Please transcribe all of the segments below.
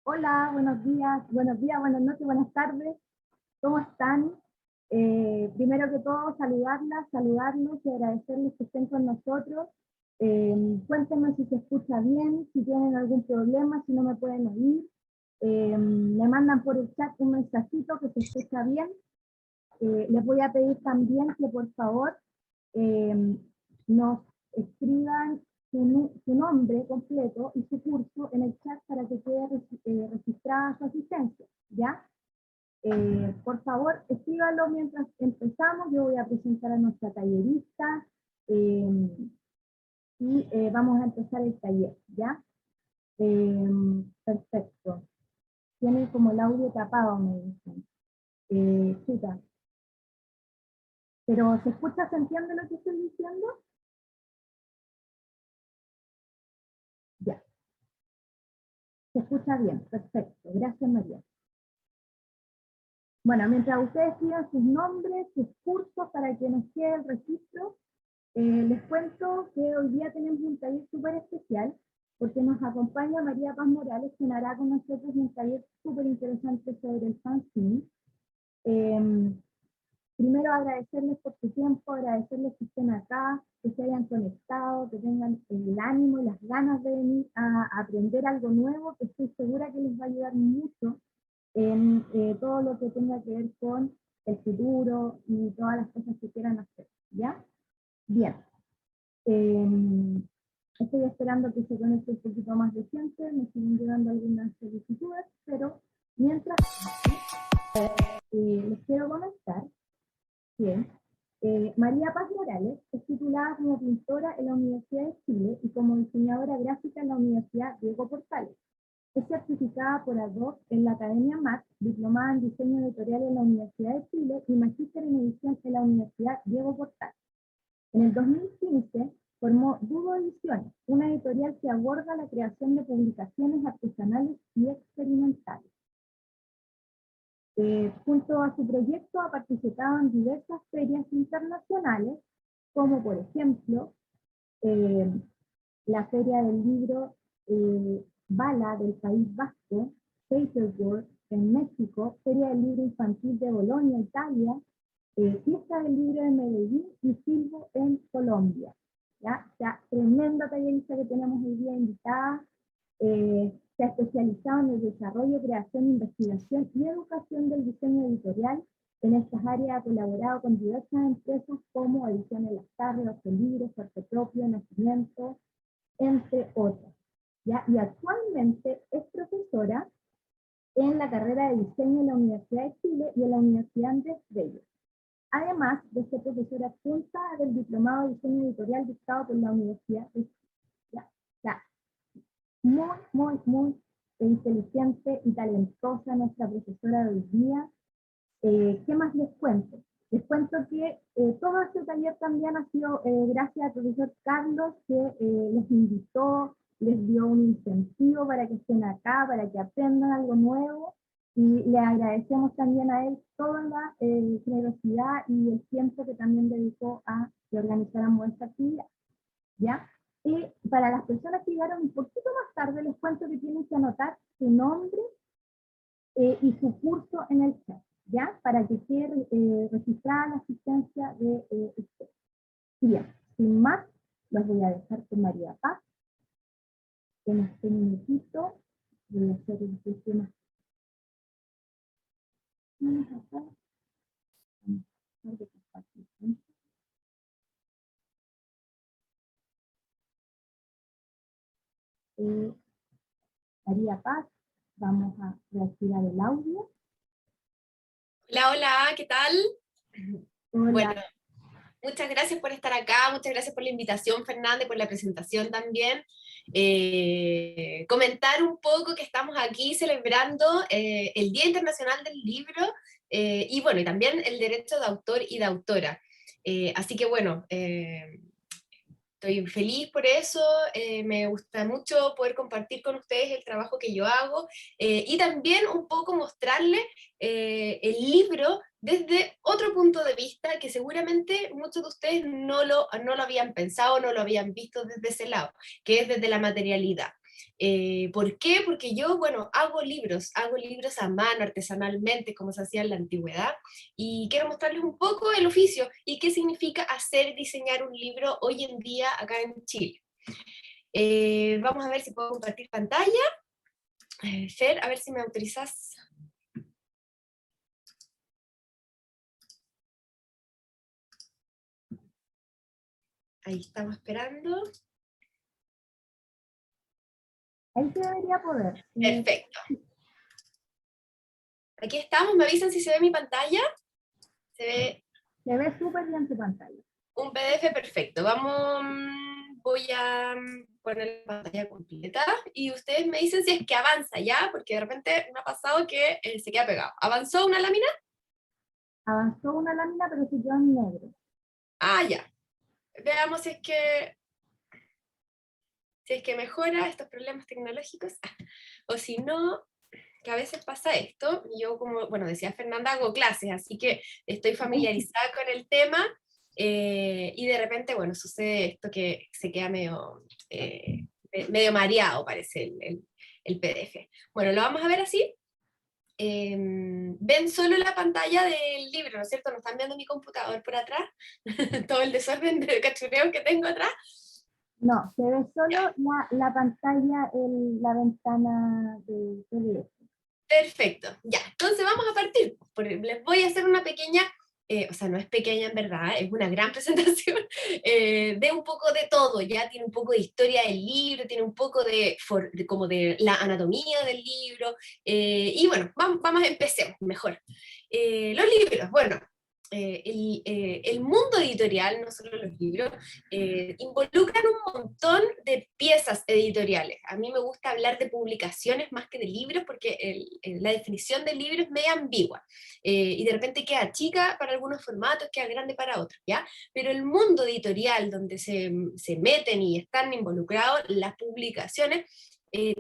Hola, buenos días, buenas noches, buenas tardes. ¿Cómo están? Primero que todo, saludarlos y agradecerles que estén con nosotros. Cuéntenme si se escucha bien, si tienen algún problema, si no me pueden oír. Me mandan por el chat un mensajito que se escucha bien. Les voy a pedir también que por favor eh, nos escriban su nombre completo y su curso en el chat para que quede registrada su asistencia, ¿ya? Por favor, escríbanlo mientras empezamos. Yo voy a presentar a nuestra tallerista eh, y vamos a empezar el taller, ¿ya? Eh, Perfecto. Tienen como el audio tapado, me dicen. Chicas, pero ¿se escucha, se entiende lo que estoy diciendo? Ya, se escucha bien, perfecto. Gracias, María. Bueno, mientras ustedes escriban sus nombres, sus cursos para que nos quede el registro, les cuento que hoy día tenemos un taller súper especial porque nos acompaña María Paz Morales, quien hará con nosotros un taller súper interesante sobre el fanzine. Eh, Primero agradecerles por su tiempo, agradecerles que estén acá, que se hayan conectado, que tengan el ánimo y las ganas de venir a aprender algo nuevo, que estoy segura que les va a ayudar mucho en todo lo que tenga que ver con el futuro y todas las cosas que quieran hacer, ¿ya? Bien. Eh, Estoy esperando que se conecte un poquito más de gente, me siguen llegando algunas solicitudes, pero mientras les quiero comentar que María Paz Morales es titulada como pintora en la Universidad de Chile y como diseñadora gráfica en la Universidad Diego Portales. Es certificada por Adobe en la Academia MAC, diplomada en diseño editorial en la Universidad de Chile y magíster en edición en la Universidad Diego Portales. En el 2015 formó Dudo Ediciones, una editorial que aborda la creación de publicaciones artesanales y experimentales. Junto a su proyecto ha participado en diversas ferias internacionales, como por ejemplo eh, la Feria del Libro Bala del País Vasco, Paperwork en México, Feria del Libro Infantil de Bolonia, Italia, Fiesta del Libro de Medellín y Silvo en Colombia. ¿Ya? O sea, tremenda tallerista que tenemos hoy día invitada. Se ha especializado en el desarrollo, creación, investigación y educación del diseño editorial. En estas áreas ha colaborado con diversas empresas como Ediciones Las Tardes, Ocho Libros, Arte Propio, Nacimiento, entre otras. ¿Ya? Y actualmente es profesora en la carrera de diseño en la Universidad de Chile y en la Universidad Andrés Bello. Además de ser profesora adjunta del Diplomado de Diseño Editorial dictado por la Universidad de Chile. ¿Ya? O sea, muy inteligente y talentosa nuestra profesora de hoy día. ¿Qué más les cuento? Les cuento que todo este taller también ha sido gracias al profesor Carlos, que les invitó, les dio un incentivo para que estén acá, para que aprendan algo nuevo, y le agradecemos también a él toda la generosidad y el tiempo que también dedicó a que organizáramos esta actividad, ¿ya? Y para las personas que llegaron un poquito más tarde, les cuento que tienen que anotar su nombre y su curso en el chat, ¿ya? Para que quede registrada la asistencia de usted. Bien, sin más, los voy a dejar con María Paz, en este minutito. Voy a hacer el sistema. Eh, María Paz, vamos a reactivar el audio. Hola, hola, ¿qué tal? Hola. Bueno, muchas gracias por estar acá, muchas gracias por la invitación, Fernanda, y por la presentación también. Comentar un poco que estamos aquí celebrando el Día Internacional del Libro y bueno, y también el derecho de autor y de autora. Así que bueno, estoy feliz por eso, me gusta mucho poder compartir con ustedes el trabajo que yo hago y también un poco mostrarles el libro desde otro punto de vista que seguramente muchos de ustedes no lo habían pensado, no lo habían visto desde ese lado, que es desde la materialidad. ¿Por qué? Porque yo, bueno, hago libros a mano, artesanalmente, como se hacía en la antigüedad, y quiero mostrarles un poco el oficio y qué significa hacer y diseñar un libro hoy en día acá en Chile. Vamos a ver si puedo compartir pantalla. Fer, a ver si me autorizas. Ahí estamos esperando. Ahí se debería poder. Perfecto. Aquí estamos, me avisan si se ve mi pantalla. Se ve Se ve súper bien tu pantalla. un PDF perfecto. Vamos, voy a poner la pantalla completa y ustedes me dicen si es que avanza ya, porque de repente me ha pasado que se queda pegado. ¿Avanzó una lámina? Avanzó una lámina, pero se quedó en negro. Ah, ya. Veamos si es que mejora estos problemas tecnológicos. O si no, que a veces pasa esto. Yo, como, bueno, decía Fernanda, hago clases, así que estoy familiarizada con el tema. Y de repente, bueno, sucede esto que se queda medio mareado, parece el PDF. Bueno, lo vamos a ver así. Ven solo la pantalla del libro, ¿no es cierto? No están viendo mi computador por atrás, todo el desorden de cachureo que tengo atrás. No, se ve solo la pantalla, la ventana de PDF. Perfecto, ya, entonces vamos a partir. Les voy a hacer una pequeña, o sea, no es pequeña en verdad, es una gran presentación de un poco de todo, ya tiene un poco de historia del libro, tiene un poco como de la anatomía del libro, y bueno, vamos, empecemos mejor. Los libros, bueno, el mundo editorial, no solo los libros, involucran un montón de piezas editoriales. A mí me gusta hablar de publicaciones más que de libros porque la definición del libro es media ambigua y de repente queda chica para algunos formatos, queda grande para otros, ¿ya? Pero el mundo editorial donde se meten y están involucrados las publicaciones,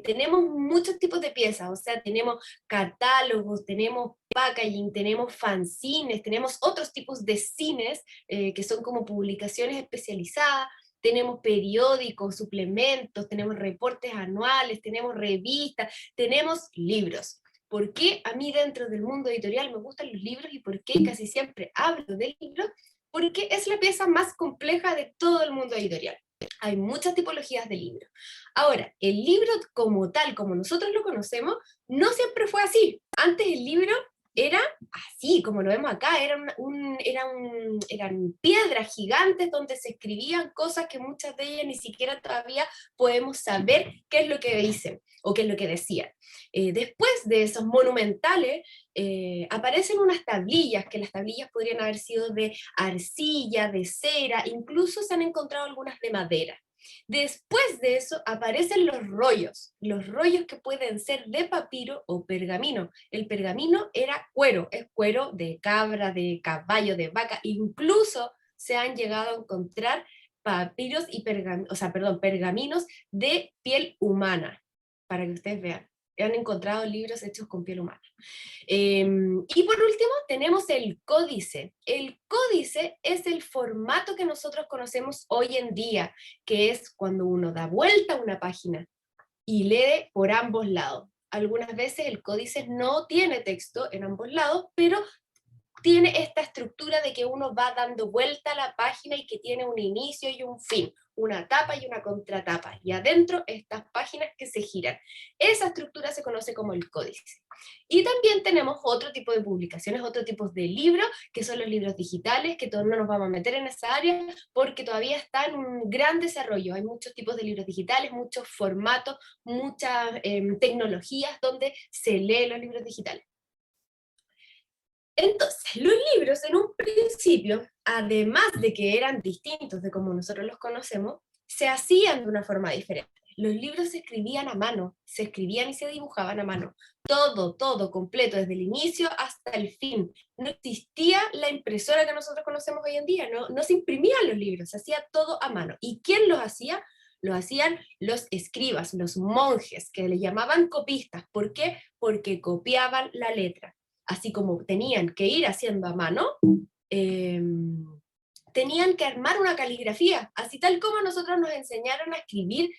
tenemos muchos tipos de piezas, o sea, tenemos catálogos, tenemos packaging, tenemos fanzines, tenemos otros tipos de cines que son como publicaciones especializadas, tenemos periódicos, suplementos, tenemos reportes anuales, tenemos revistas, tenemos libros. ¿Por qué a mí dentro del mundo editorial me gustan los libros y por qué casi siempre hablo de libros? Porque es la pieza más compleja de todo el mundo editorial. Hay muchas tipologías de libros. Ahora, el libro como tal, como nosotros lo conocemos, no siempre fue así. Antes el libro era así, como lo vemos acá, eran piedras gigantes donde se escribían cosas que muchas de ellas ni siquiera todavía podemos saber qué es lo que dicen o qué es lo que decían. Después de esos monumentales, aparecen unas tablillas, que las tablillas podrían haber sido de arcilla, de cera, incluso se han encontrado algunas de madera. Después de eso aparecen los rollos que pueden ser de papiro o pergamino. El pergamino era cuero, es cuero de cabra, de caballo, de vaca, incluso se han llegado a encontrar papiros y pergaminos de piel humana, para que ustedes vean. Han encontrado libros hechos con piel humana. Y por último, tenemos el códice. El códice es el formato que nosotros conocemos hoy en día, que es cuando uno da vuelta a una página y lee por ambos lados. Algunas veces el códice no tiene texto en ambos lados, pero tiene esta estructura de que uno va dando vuelta a la página y que tiene un inicio y un fin, una tapa y una contratapa, y adentro estas páginas que se giran. Esa estructura se conoce como el códice. Y también tenemos otro tipo de publicaciones, otro tipo de libros, que son los libros digitales, que todavía no nos vamos a meter en esa área, porque todavía está en un gran desarrollo. Hay muchos tipos de libros digitales, muchos formatos, muchas tecnologías donde se lee los libros digitales. Entonces, los libros en un principio, además de que eran distintos de como nosotros los conocemos, se hacían de una forma diferente. Los libros se escribían a mano, se escribían y se dibujaban a mano. Todo completo, desde el inicio hasta el fin. No existía la impresora que nosotros conocemos hoy en día, no se imprimían los libros, se hacía todo a mano. ¿Y quién los hacía? Lo hacían los escribas, los monjes, que le llamaban copistas. ¿Por qué? Porque copiaban la letra. Así como tenían que ir haciendo a mano, tenían que armar una caligrafía, así tal como nosotros nos enseñaron a escribir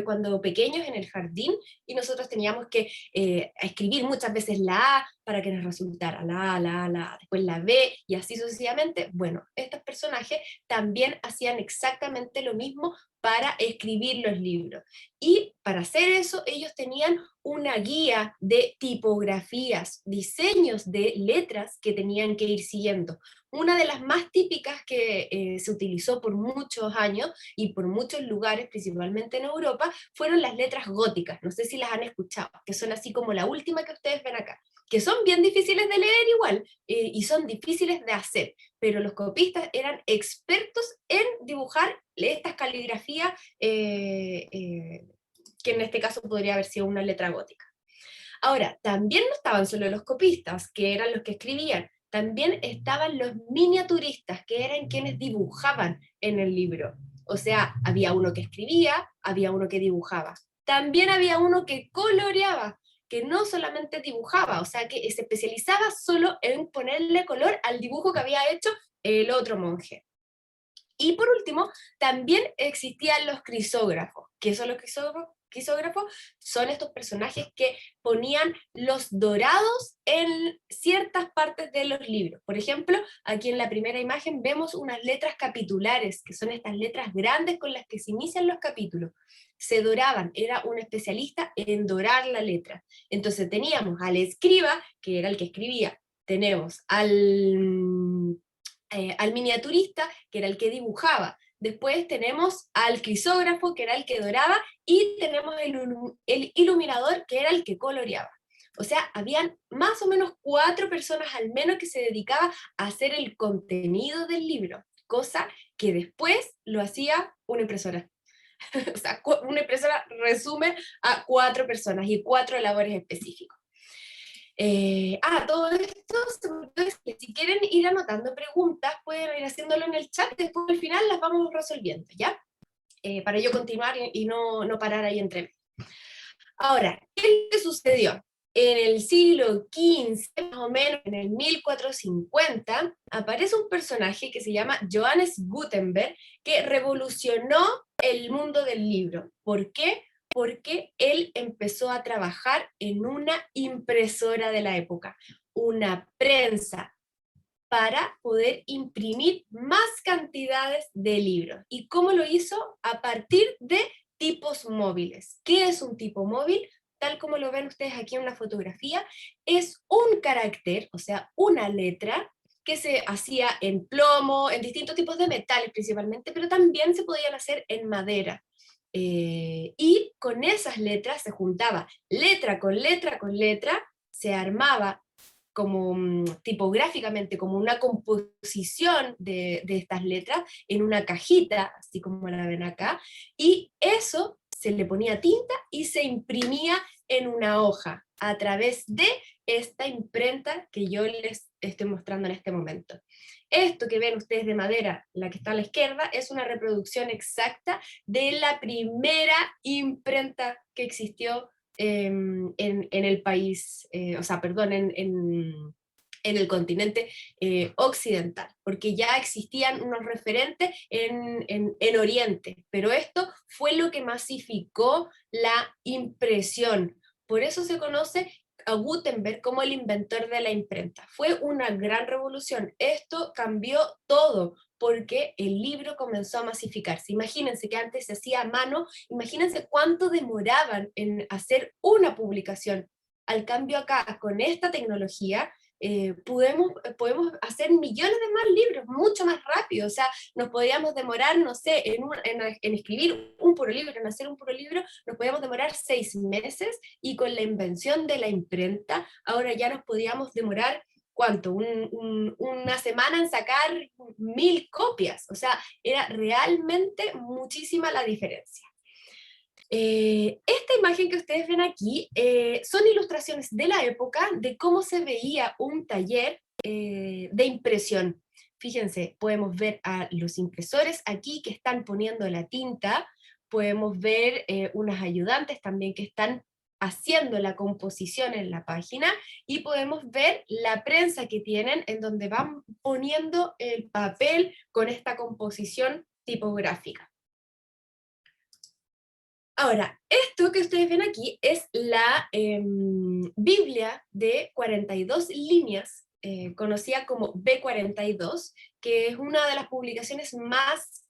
cuando pequeños en el jardín, y nosotros teníamos que escribir muchas veces la A para que nos resultara la, después la B, y así sucesivamente. Bueno, estos personajes también hacían exactamente lo mismo para escribir los libros. Y para hacer eso, ellos tenían una guía de tipografías, diseños de letras que tenían que ir siguiendo. Una de las más típicas que se utilizó por muchos años y por muchos lugares, principalmente en Europa, fueron las letras góticas. No sé si las han escuchado, que son así como la última que ustedes ven acá, que son bien difíciles de leer igual, y son difíciles de hacer, pero los copistas eran expertos en dibujar estas caligrafías, que en este caso podría haber sido una letra gótica. Ahora, también no estaban solo los copistas, que eran los que escribían, también estaban los miniaturistas, que eran quienes dibujaban en el libro. O sea, había uno que escribía, había uno que dibujaba. También había uno que coloreaba, que no solamente dibujaba, o sea, que se especializaba solo en ponerle color al dibujo que había hecho el otro monje. Y por último, también existían los crisógrafos. ¿Qué son los crisógrafos? Son estos personajes que ponían los dorados en ciertas partes de los libros. Por ejemplo, aquí en la primera imagen vemos unas letras capitulares, que son estas letras grandes con las que se inician los capítulos. Se doraban, era un especialista en dorar la letra. Entonces teníamos al escriba, que era el que escribía, tenemos al miniaturista, que era el que dibujaba. Después tenemos al crisógrafo, que era el que doraba, y tenemos el iluminador, que era el que coloreaba. O sea, habían más o menos 4 personas al menos que se dedicaban a hacer el contenido del libro, cosa que después lo hacía una impresora. O sea, una impresora resume a 4 personas y 4 labores específicas. Todo esto, si quieren ir anotando preguntas, pueden ir haciéndolo en el chat, después al final las vamos resolviendo, ¿ya? Para yo continuar y no parar ahí entre medio. Ahora, ¿qué sucedió? En el siglo XV, más o menos en el 1450, aparece un personaje que se llama Johannes Gutenberg, que revolucionó el mundo del libro. ¿Por qué? Porque él empezó a trabajar en una impresora de la época, una prensa, para poder imprimir más cantidades de libros. ¿Y cómo lo hizo? A partir de tipos móviles. ¿Qué es un tipo móvil? Tal como lo ven ustedes aquí en la fotografía, es un carácter, o sea, una letra, que se hacía en plomo, en distintos tipos de metales principalmente, pero también se podían hacer en madera. Y con esas letras se juntaba letra con letra con letra, se armaba como tipográficamente, como una composición de estas letras en una cajita, así como la ven acá, y eso se le ponía tinta y se imprimía en una hoja a través de esta imprenta que yo les estoy mostrando en este momento. Esto que ven ustedes de madera, la que está a la izquierda, es una reproducción exacta de la primera imprenta que existió en el país, o sea, perdón, en el continente occidental, porque ya existían unos referentes en Oriente, pero esto fue lo que masificó la impresión. Por eso se conoce a Gutenberg como el inventor de la imprenta. Fue una gran revolución. Esto cambió todo, porque el libro comenzó a masificarse. Imagínense que antes se hacía a mano, imagínense cuánto demoraban en hacer una publicación. Al cambio acá, con esta tecnología, podemos hacer millones de más libros, mucho más rápido. O sea, nos podíamos demorar, no sé, en escribir un puro libro, en hacer un puro libro, nos podíamos demorar 6 meses, y con la invención de la imprenta, ahora ya nos podíamos demorar, ¿cuánto? Una semana en sacar 1000 copias. O sea, era realmente muchísima la diferencia. Esta imagen que ustedes ven aquí son ilustraciones de la época de cómo se veía un taller de impresión. Fíjense, podemos ver a los impresores aquí que están poniendo la tinta, podemos ver unas ayudantes también que están haciendo la composición en la página y podemos ver la prensa que tienen en donde van poniendo el papel con esta composición tipográfica. Ahora, esto que ustedes ven aquí es la Biblia de 42 líneas, conocida como B42, que es una de las publicaciones más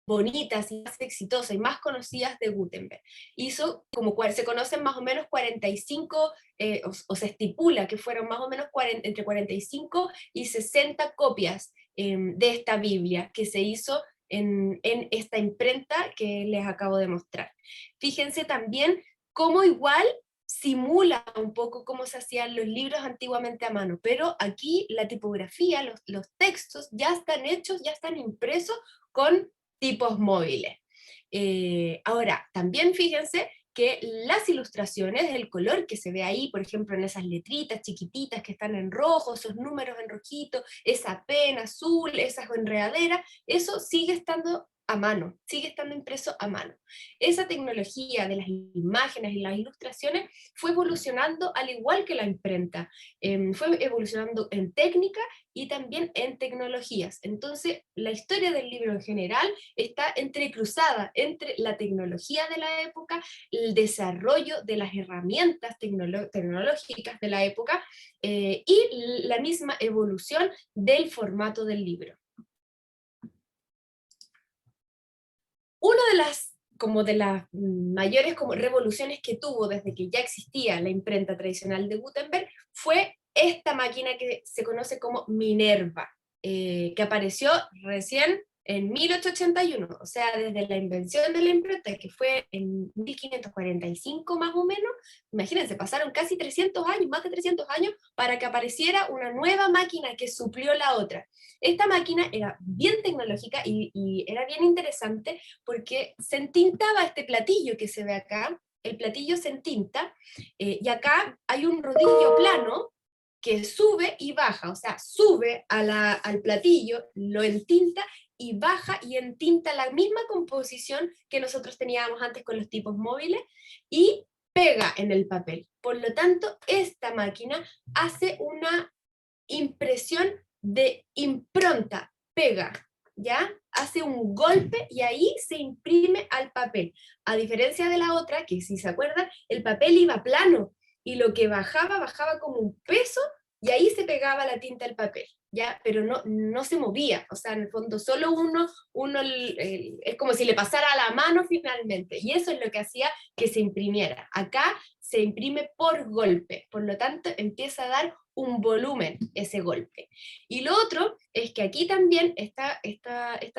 bonitas y más exitosas y más conocidas de Gutenberg. Hizo, como se conocen más o menos 45, o se estipula que fueron más o menos entre 45 y 60 copias de esta Biblia que se hizo en esta imprenta que les acabo de mostrar. Fíjense también cómo igual simula un poco cómo se hacían los libros antiguamente a mano, pero aquí la tipografía, los textos ya están hechos, ya están impresos con tipos móviles. Ahora, también fíjense que las ilustraciones, el color que se ve ahí, por ejemplo, en esas letritas chiquititas que están en rojo, esos números en rojito, esa P en azul, esas enredaderas, eso sigue estando a mano, sigue estando impreso a mano. Esa tecnología de las imágenes y las ilustraciones fue evolucionando al igual que la imprenta, fue evolucionando en técnica y también en tecnologías. Entonces, la historia del libro en general está entrecruzada entre la tecnología de la época, el desarrollo de las herramientas tecnológicas de la época y la misma evolución del formato del libro. Una de las mayores revoluciones que tuvo desde que ya existía la imprenta tradicional de Gutenberg fue esta máquina que se conoce como Minerva, que apareció recién en 1881, o sea, desde la invención de la imprenta, que fue en 1545 más o menos. Imagínense, pasaron casi 300 años, más de 300 años, para que apareciera una nueva máquina que suplió la otra. Esta máquina era bien tecnológica y era bien interesante porque se entintaba este platillo que se ve acá, el platillo se entinta, y acá hay un rodillo plano que sube y baja, o sea, sube al platillo, lo entinta y baja y entinta la misma composición que nosotros teníamos antes con los tipos móviles y pega en el papel. Por lo tanto, esta máquina hace una impresión de impronta, pega, ¿ya? Hace un golpe y ahí se imprime al papel. A diferencia de la otra, que si se acuerdan, el papel iba plano y lo que bajaba, bajaba como un peso y ahí se pegaba la tinta al papel, ¿ya? Pero no se movía, o sea, en el fondo solo es como si le pasara a la mano finalmente, y eso es lo que hacía que se imprimiera. Acá se imprime por golpe, por lo tanto empieza a dar un volumen ese golpe. Y lo otro es que aquí también esta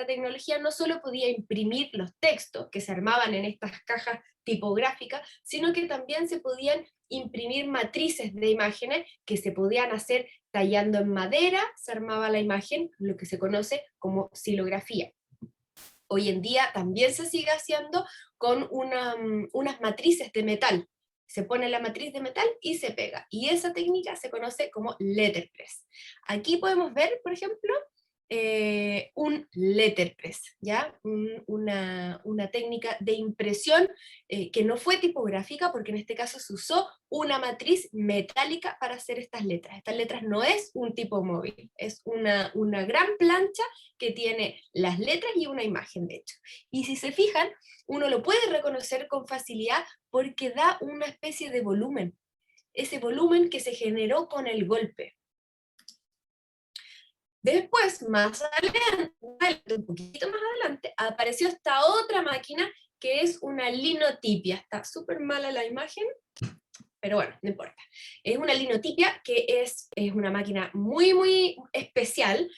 tecnología no solo podía imprimir los textos que se armaban en estas cajas tipográficas, sino que también se podían imprimir matrices de imágenes que se podían hacer tallando en madera, se armaba la imagen, lo que se conoce como xilografía. Hoy en día también se sigue haciendo con unas matrices de metal. Se pone la matriz de metal y se pega. Y esa técnica se conoce como letterpress. Aquí podemos ver, por ejemplo, un letterpress, ¿ya? Una técnica de impresión que no fue tipográfica, porque en este caso se usó una matriz metálica para hacer estas letras. Estas letras no es un tipo móvil, es una gran plancha que tiene las letras y una imagen, de hecho. Y si se fijan, uno lo puede reconocer con facilidad porque da una especie de volumen, ese volumen que se generó con el golpe. Después, más adelante, un poquito más adelante, apareció esta otra máquina que es una linotipia. Está súper mala la imagen, pero bueno, no importa. Es una linotipia que es una máquina muy, muy especial,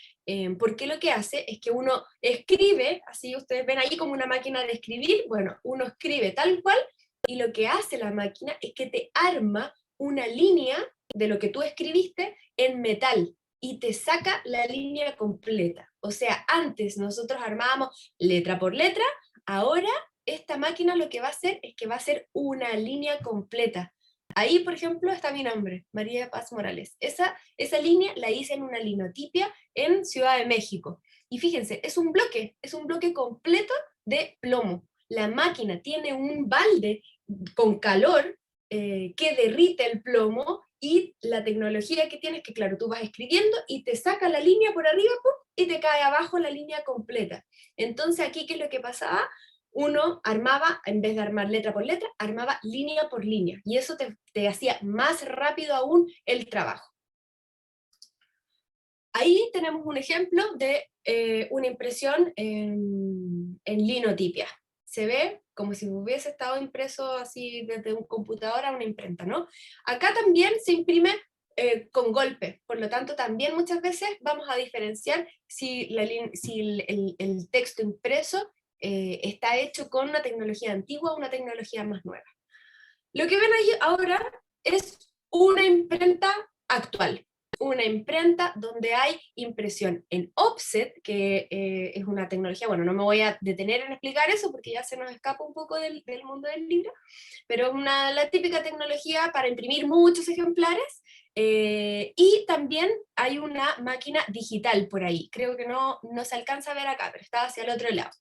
porque lo que hace es que uno escribe, así ustedes ven ahí como una máquina de escribir, bueno, uno escribe tal cual, y lo que hace la máquina es que te arma una línea de lo que tú escribiste en metal, y te saca la línea completa. O sea, antes nosotros armábamos letra por letra, ahora esta máquina lo que va a hacer es que va a hacer una línea completa. Ahí, por ejemplo, está mi nombre, María Paz Morales. Esa línea la hice en una linotipia en Ciudad de México. Y fíjense, es un bloque completo de plomo. La máquina tiene un balde con calor que derrite el plomo, y la tecnología que tienes, que claro, tú vas escribiendo y te saca la línea por arriba, ¡pum!, y te cae abajo la línea completa. Entonces aquí, ¿qué es lo que pasaba? Uno armaba, en vez de armar letra por letra, armaba línea por línea, y eso te hacía más rápido aún el trabajo. Ahí tenemos un ejemplo de una impresión en linotipia. Se ve como si hubiese estado impreso así desde un computador a una imprenta, ¿no? Acá también se imprime con golpe, por lo tanto también muchas veces vamos a diferenciar si, el texto impreso está hecho con una tecnología antigua o una tecnología más nueva. Lo que ven ahí ahora es una imprenta actual, una imprenta donde hay impresión en offset, que es una tecnología, bueno, no me voy a detener en explicar eso porque ya se nos escapa un poco del mundo del libro, pero la típica tecnología para imprimir muchos ejemplares, y también hay una máquina digital por ahí, creo que no se alcanza a ver acá, pero está hacia el otro lado.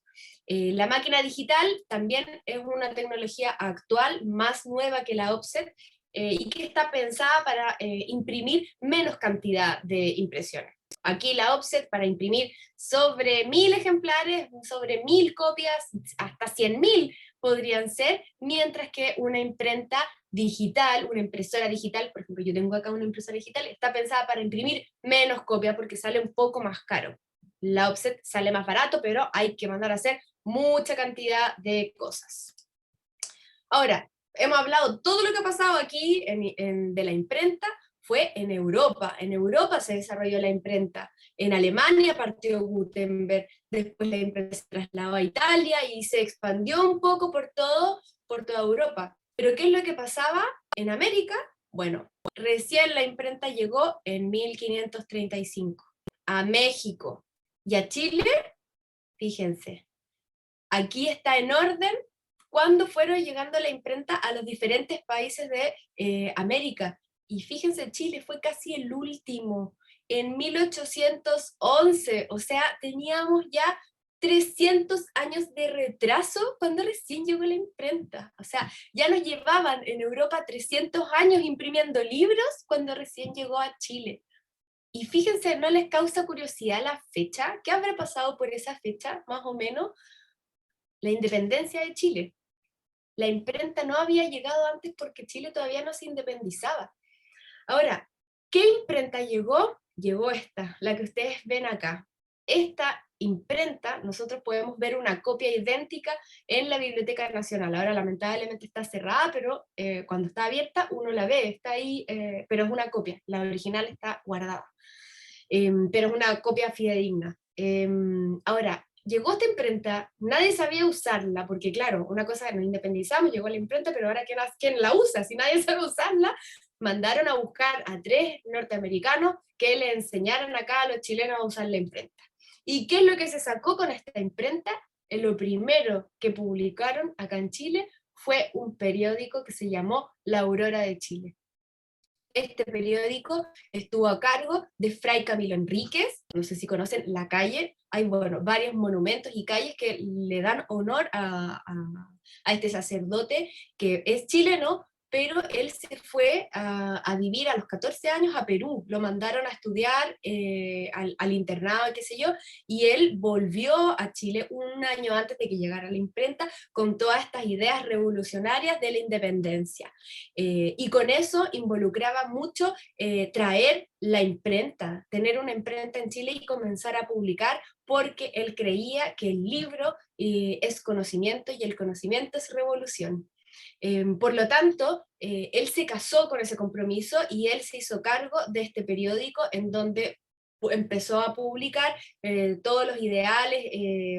La máquina digital también es una tecnología actual, más nueva que la offset, y que está pensada para imprimir menos cantidad de impresiones. Aquí la offset para imprimir sobre 1000 ejemplares, sobre 1000 copias, hasta 100.000 podrían ser, mientras que una imprenta digital, una impresora digital, por ejemplo, yo tengo acá una impresora digital, está pensada para imprimir menos copias porque sale un poco más caro. La offset sale más barato, pero hay que mandar a hacer mucha cantidad de cosas. Ahora, hemos hablado todo lo que ha pasado aquí de la imprenta, fue en Europa. En Europa se desarrolló la imprenta. En Alemania partió Gutenberg, después la imprenta se trasladó a Italia y se expandió un poco por toda Europa. Pero ¿qué es lo que pasaba en América? Bueno, recién la imprenta llegó en 1535 a México y a Chile. Fíjense, aquí está en orden cuando fueron llegando la imprenta a los diferentes países de América. Y fíjense, Chile fue casi el último, en 1811, o sea, teníamos ya 300 años de retraso cuando recién llegó la imprenta. O sea, ya nos llevaban en Europa 300 años imprimiendo libros cuando recién llegó a Chile. Y fíjense, ¿no les causa curiosidad la fecha? ¿Qué habrá pasado por esa fecha, más o menos? La independencia de Chile. La imprenta no había llegado antes porque Chile todavía no se independizaba. Ahora, ¿qué imprenta llegó? Llegó esta, la que ustedes ven acá. Esta imprenta, nosotros podemos ver una copia idéntica en la Biblioteca Nacional. Ahora lamentablemente está cerrada, pero cuando está abierta uno la ve, está ahí, pero es una copia, la original está guardada. Pero es una copia fidedigna. Ahora, llegó esta imprenta, nadie sabía usarla, porque claro, una cosa, nos independizamos, llegó la imprenta, pero ahora ¿quién la usa? Si nadie sabe usarla, mandaron a buscar a 3 norteamericanos que le enseñaran acá a los chilenos a usar la imprenta. ¿Y qué es lo que se sacó con esta imprenta? Lo primero que publicaron acá en Chile fue un periódico que se llamó La Aurora de Chile. Este periódico estuvo a cargo de Fray Camilo Enríquez, no sé si conocen la calle, hay bueno, varios monumentos y calles que le dan honor a este sacerdote que es chileno, pero él se fue a vivir a los 14 años a Perú, lo mandaron a estudiar al internado, qué sé yo, y él volvió a Chile un año antes de que llegara la imprenta con todas estas ideas revolucionarias de la independencia. Y con eso involucraba mucho traer la imprenta, tener una imprenta en Chile y comenzar a publicar, porque él creía que el libro es conocimiento y el conocimiento es revolución. Por lo tanto, él se casó con ese compromiso y él se hizo cargo de este periódico en donde empezó a publicar todos los ideales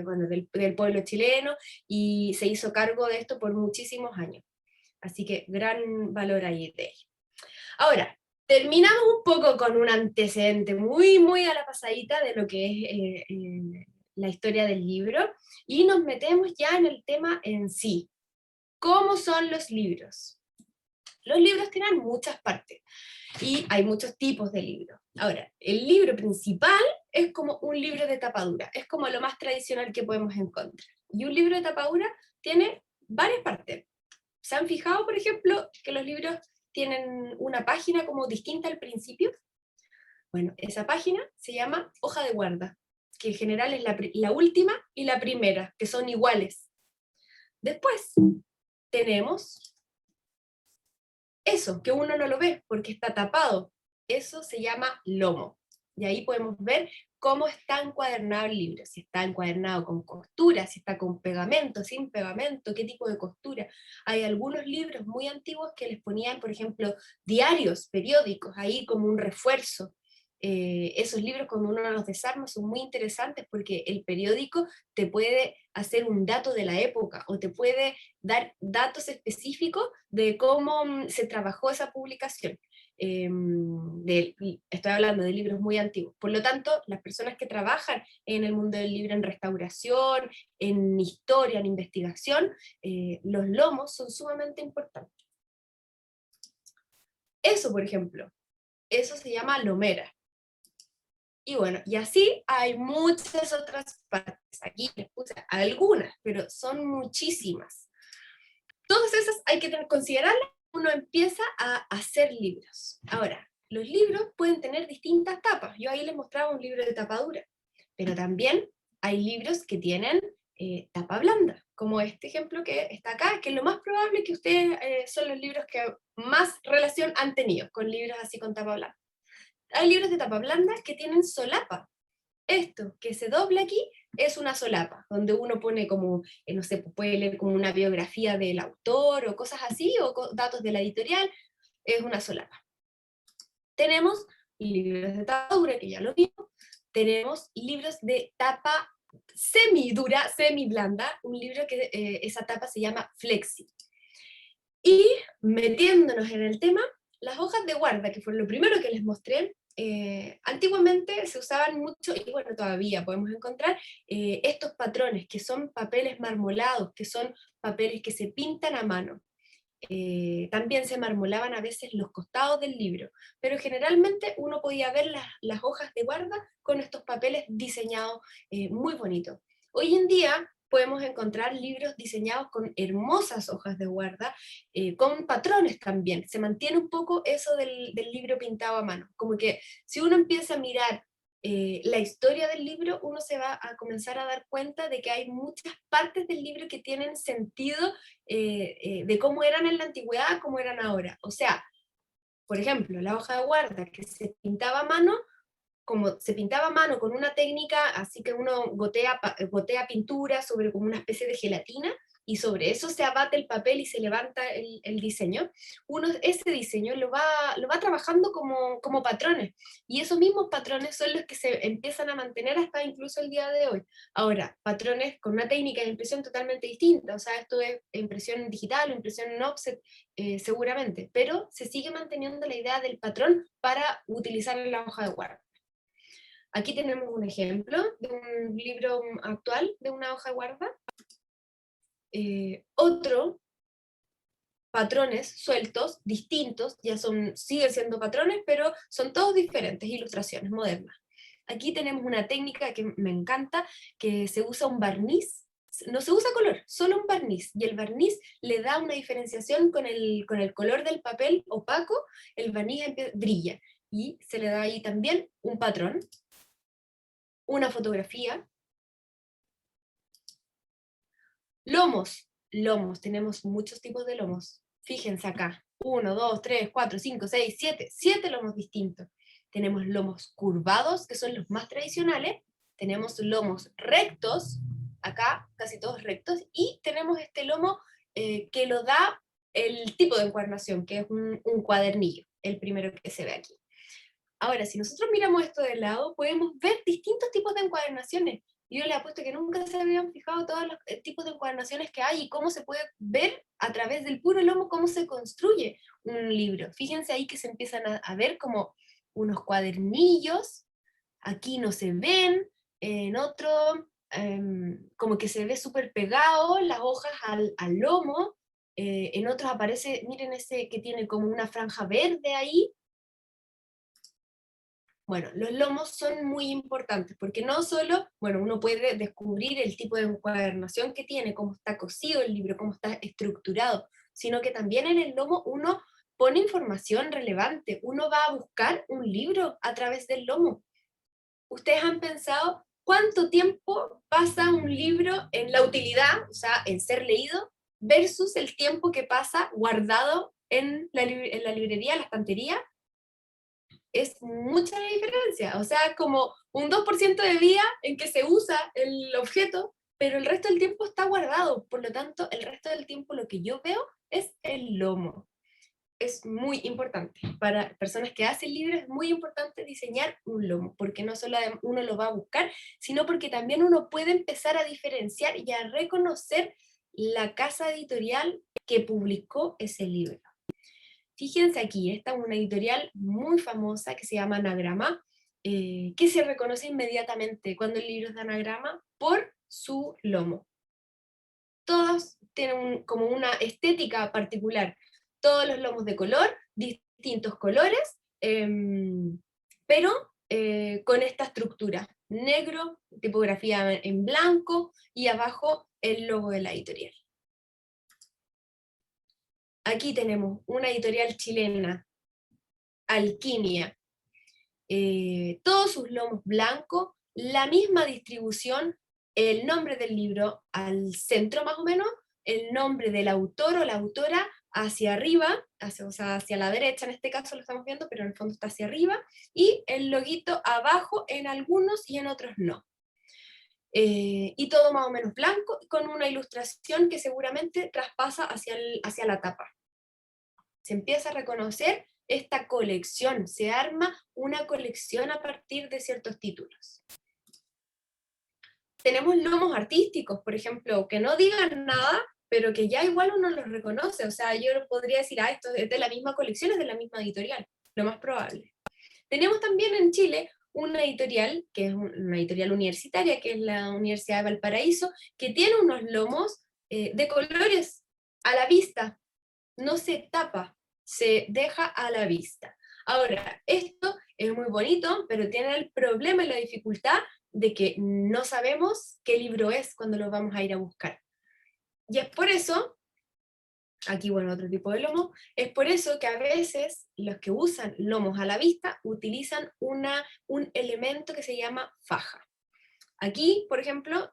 bueno, del pueblo chileno, y se hizo cargo de esto por muchísimos años. Así que gran valor ahí de ello. Ahora, terminamos un poco con un antecedente muy, muy a la pasadita de lo que es la historia del libro, y nos metemos ya en el tema en sí. ¿Cómo son los libros? Los libros tienen muchas partes y hay muchos tipos de libros. Ahora, el libro principal es como un libro de tapadura, es como lo más tradicional que podemos encontrar. Y un libro de tapadura tiene varias partes. ¿Se han fijado, por ejemplo, que los libros tienen una página como distinta al principio? Bueno, esa página se llama hoja de guarda, que en general es la última y la primera, que son iguales. Después tenemos eso, que uno no lo ve porque está tapado. Eso se llama lomo. Y ahí podemos ver cómo está encuadernado el libro, si está encuadernado con costura, si está con pegamento, sin pegamento, qué tipo de costura. Hay algunos libros muy antiguos que les ponían, por ejemplo, diarios, periódicos, ahí como un refuerzo. Esos libros cuando uno los desarma son muy interesantes porque el periódico te puede hacer un dato de la época o te puede dar datos específicos de cómo se trabajó esa publicación. Estoy hablando de libros muy antiguos. Por lo tanto, las personas que trabajan en el mundo del libro, en restauración, en historia, en investigación, los lomos son sumamente importantes. Eso, por ejemplo, eso se llama lomera. Y bueno, y así hay muchas otras partes. Aquí les puse algunas, pero son muchísimas. Todas esas hay que considerarlas cuando uno empieza a hacer libros. Ahora, los libros pueden tener distintas tapas. Yo ahí les mostraba un libro de tapa dura, pero también hay libros que tienen tapa blanda, como este ejemplo que está acá, que lo más probable que ustedes son los libros que más relación han tenido con libros así con tapa blanda. Hay libros de tapa blanda que tienen solapa. Esto que se dobla aquí es una solapa, donde uno pone como, no sé, puede leer como una biografía del autor o cosas así, o datos de la editorial, es una solapa. Tenemos libros de tapa dura, que ya lo vimos, tenemos libros de tapa semidura, semiblanda, un libro que esa tapa se llama Flexi. Y metiéndonos en el tema, las hojas de guarda, que fue lo primero que les mostré, antiguamente se usaban mucho, y bueno, todavía podemos encontrar estos patrones, que son papeles marmolados, que son papeles que se pintan a mano. También se marmolaban a veces los costados del libro, pero generalmente uno podía ver las hojas de guarda con estos papeles diseñados muy bonitos. Hoy en día podemos encontrar libros diseñados con hermosas hojas de guarda, con patrones también. Se mantiene un poco eso del libro pintado a mano, como que si uno empieza a mirar la historia del libro, uno se va a comenzar a dar cuenta de que hay muchas partes del libro que tienen sentido de cómo eran en la antigüedad, cómo eran ahora. O sea, por ejemplo, la hoja de guarda que se pintaba a mano, como se pintaba a mano con una técnica, así que uno gotea pintura sobre como una especie de gelatina, y sobre eso se abate el papel y se levanta el diseño, uno ese diseño lo va trabajando como patrones, y esos mismos patrones son los que se empiezan a mantener hasta incluso el día de hoy. Ahora, patrones con una técnica de impresión totalmente distinta, o sea, esto es impresión digital o impresión en offset, seguramente, pero se sigue manteniendo la idea del patrón para utilizar en la hoja de guarda. Aquí tenemos un ejemplo de un libro actual de una hoja de guarda. Otro, patrones sueltos, distintos, siguen siendo patrones, pero son todos diferentes, ilustraciones modernas. Aquí tenemos una técnica que me encanta, que se usa un barniz, no se usa color, solo un barniz, y el barniz le da una diferenciación con el color del papel opaco, el barniz brilla, y se le da ahí también un patrón, una fotografía. Lomos, tenemos muchos tipos de lomos. Fíjense acá, 1, 2, 3, 4, 5, 6, 7 lomos distintos. Tenemos lomos curvados, que son los más tradicionales. Tenemos lomos rectos, acá casi todos rectos. Y tenemos este lomo que lo da el tipo de encuadernación, que es un cuadernillo, el primero que se ve aquí. Ahora, si nosotros miramos esto de lado, podemos ver distintos tipos de encuadernaciones. Yo le apuesto que nunca se habían fijado todos los tipos de encuadernaciones que hay y cómo se puede ver a través del puro lomo cómo se construye un libro. Fíjense ahí que se empiezan a ver como unos cuadernillos, aquí no se ven, en otro como que se ve súper pegado las hojas al lomo, en otros aparece, miren ese que tiene como una franja verde ahí. Bueno, los lomos son muy importantes porque no solo, bueno, uno puede descubrir el tipo de encuadernación que tiene, cómo está cosido el libro, cómo está estructurado, sino que también en el lomo uno pone información relevante, uno va a buscar un libro a través del lomo. ¿Ustedes han pensado cuánto tiempo pasa un libro en la utilidad, o sea, en ser leído, versus el tiempo que pasa guardado en la librería, en la estantería? Es mucha la diferencia, o sea, como un 2% de día en que se usa el objeto, pero el resto del tiempo está guardado, por lo tanto, el resto del tiempo lo que yo veo es el lomo. Es muy importante. Para personas que hacen libros es muy importante diseñar un lomo, porque no solo uno lo va a buscar, sino porque también uno puede empezar a diferenciar y a reconocer la casa editorial que publicó ese libro. Fíjense aquí, esta es una editorial muy famosa que se llama Anagrama, que se reconoce inmediatamente cuando el libro es de Anagrama por su lomo. Todos tienen como una estética particular, todos los lomos de color, distintos colores, pero con esta estructura, negro, tipografía en blanco y abajo el logo de la editorial. Aquí tenemos una editorial chilena, Alquimia, todos sus lomos blancos, la misma distribución, el nombre del libro al centro más o menos, el nombre del autor o la autora hacia arriba, o sea, hacia la derecha en este caso lo estamos viendo, pero en el fondo está hacia arriba, y el loguito abajo en algunos y en otros no. Y todo más o menos blanco, con una ilustración que seguramente traspasa hacia la tapa. Se empieza a reconocer esta colección, se arma una colección a partir de ciertos títulos. Tenemos lomos artísticos, por ejemplo, que no digan nada, pero que ya igual uno los reconoce, o sea, yo podría decir, esto es de la misma colección, es de la misma editorial, lo más probable. Tenemos también en Chile una editorial, que es una editorial universitaria, que es la Universidad de Valparaíso, que tiene unos lomos de colores a la vista, no se tapa, se deja a la vista. Ahora, esto es muy bonito, pero tiene el problema y la dificultad de que no sabemos qué libro es cuando lo vamos a ir a buscar. Y es por eso, aquí bueno, otro tipo de lomo, es por eso que a veces los que usan lomos a la vista utilizan un elemento que se llama faja. Aquí, por ejemplo,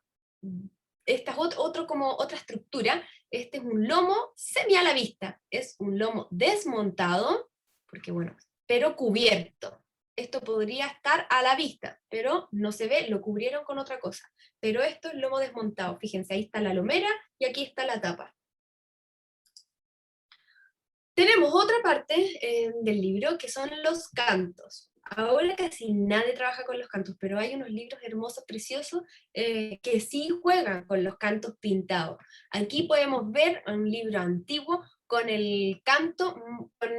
esta es otra estructura. Este es un lomo semi a la vista. Es un lomo desmontado, porque bueno, pero cubierto. Esto podría estar a la vista, pero no se ve, lo cubrieron con otra cosa. Pero esto es lomo desmontado. Fíjense, ahí está la lomera y aquí está la tapa. Tenemos otra parte del libro que son los cantos. Ahora casi nadie trabaja con los cantos, pero hay unos libros hermosos, preciosos, que sí juegan con los cantos pintados. Aquí podemos ver un libro antiguo con el canto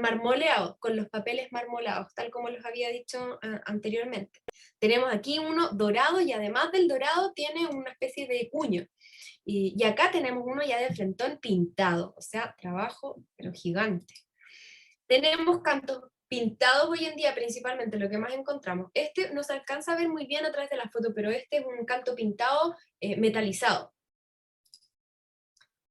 marmoleado, con los papeles marmoleados, tal como les había dicho anteriormente. Tenemos aquí uno dorado y además del dorado tiene una especie de cuño. Y acá tenemos uno ya de frentón pintado, o sea, trabajo pero gigante. Tenemos cantos pintados hoy en día, principalmente lo que más encontramos. Este no se alcanza a ver muy bien a través de la foto, pero este es un canto pintado metalizado.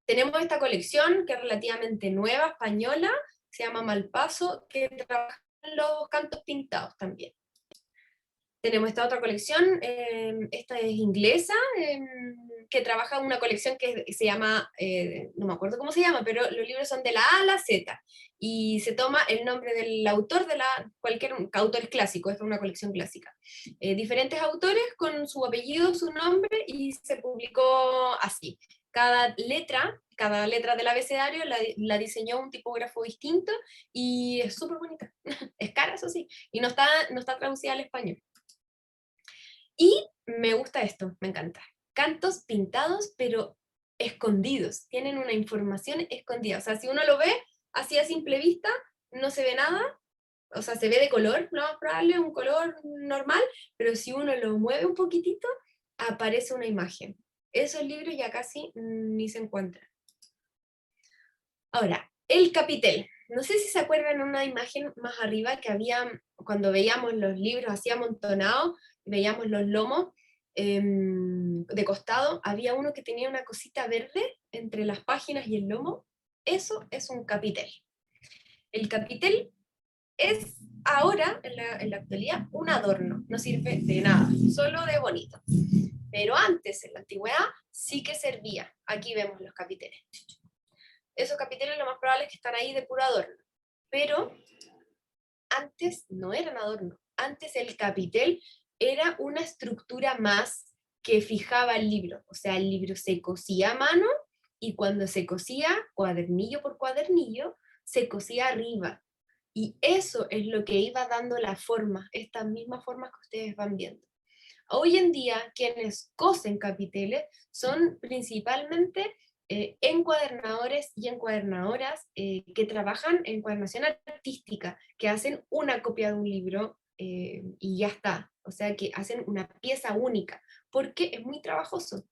Tenemos esta colección que es relativamente nueva, española, se llama Malpaso, que trabaja los cantos pintados también. Tenemos esta otra colección, esta es inglesa, que trabaja una colección que se llama, no me acuerdo cómo se llama, pero los libros son de la A a la Z, y se toma el nombre del autor de cualquier autor clásico, esta es una colección clásica. Diferentes autores con su apellido, su nombre, y se publicó así. Cada letra del abecedario la diseñó un tipógrafo distinto, y es súper bonita. Es cara, eso sí, y no está traducida al español. Y me gusta esto, me encanta. Cantos pintados, pero escondidos. Tienen una información escondida. O sea, si uno lo ve así a simple vista, no se ve nada. O sea, se ve de color, lo más probable, un color normal, pero si uno lo mueve un poquitito, aparece una imagen. Esos libros ya casi ni se encuentran. Ahora, el capitel. No sé si se acuerdan una imagen más arriba que había cuando veíamos los libros así amontonados, veíamos los lomos de costado, había uno que tenía una cosita verde entre las páginas y el lomo. Eso es un capitel. El capitel es ahora, en la actualidad, un adorno, no sirve de nada, solo de bonito. Pero antes, en la antigüedad, sí que servía. Aquí vemos los capiteles. Esos capiteles lo más probable es que están ahí de puro adorno. Pero antes no eran adorno. Antes el capitel era una estructura más que fijaba el libro. O sea, el libro se cosía a mano y cuando se cosía, cuadernillo por cuadernillo, se cosía arriba. Y eso es lo que iba dando la forma, estas mismas formas que ustedes van viendo. Hoy en día, quienes cosen capiteles son principalmente encuadernadores y encuadernadoras que trabajan en encuadernación artística, que hacen una copia de un libro y ya está. O sea, que hacen una pieza única, porque es muy trabajoso.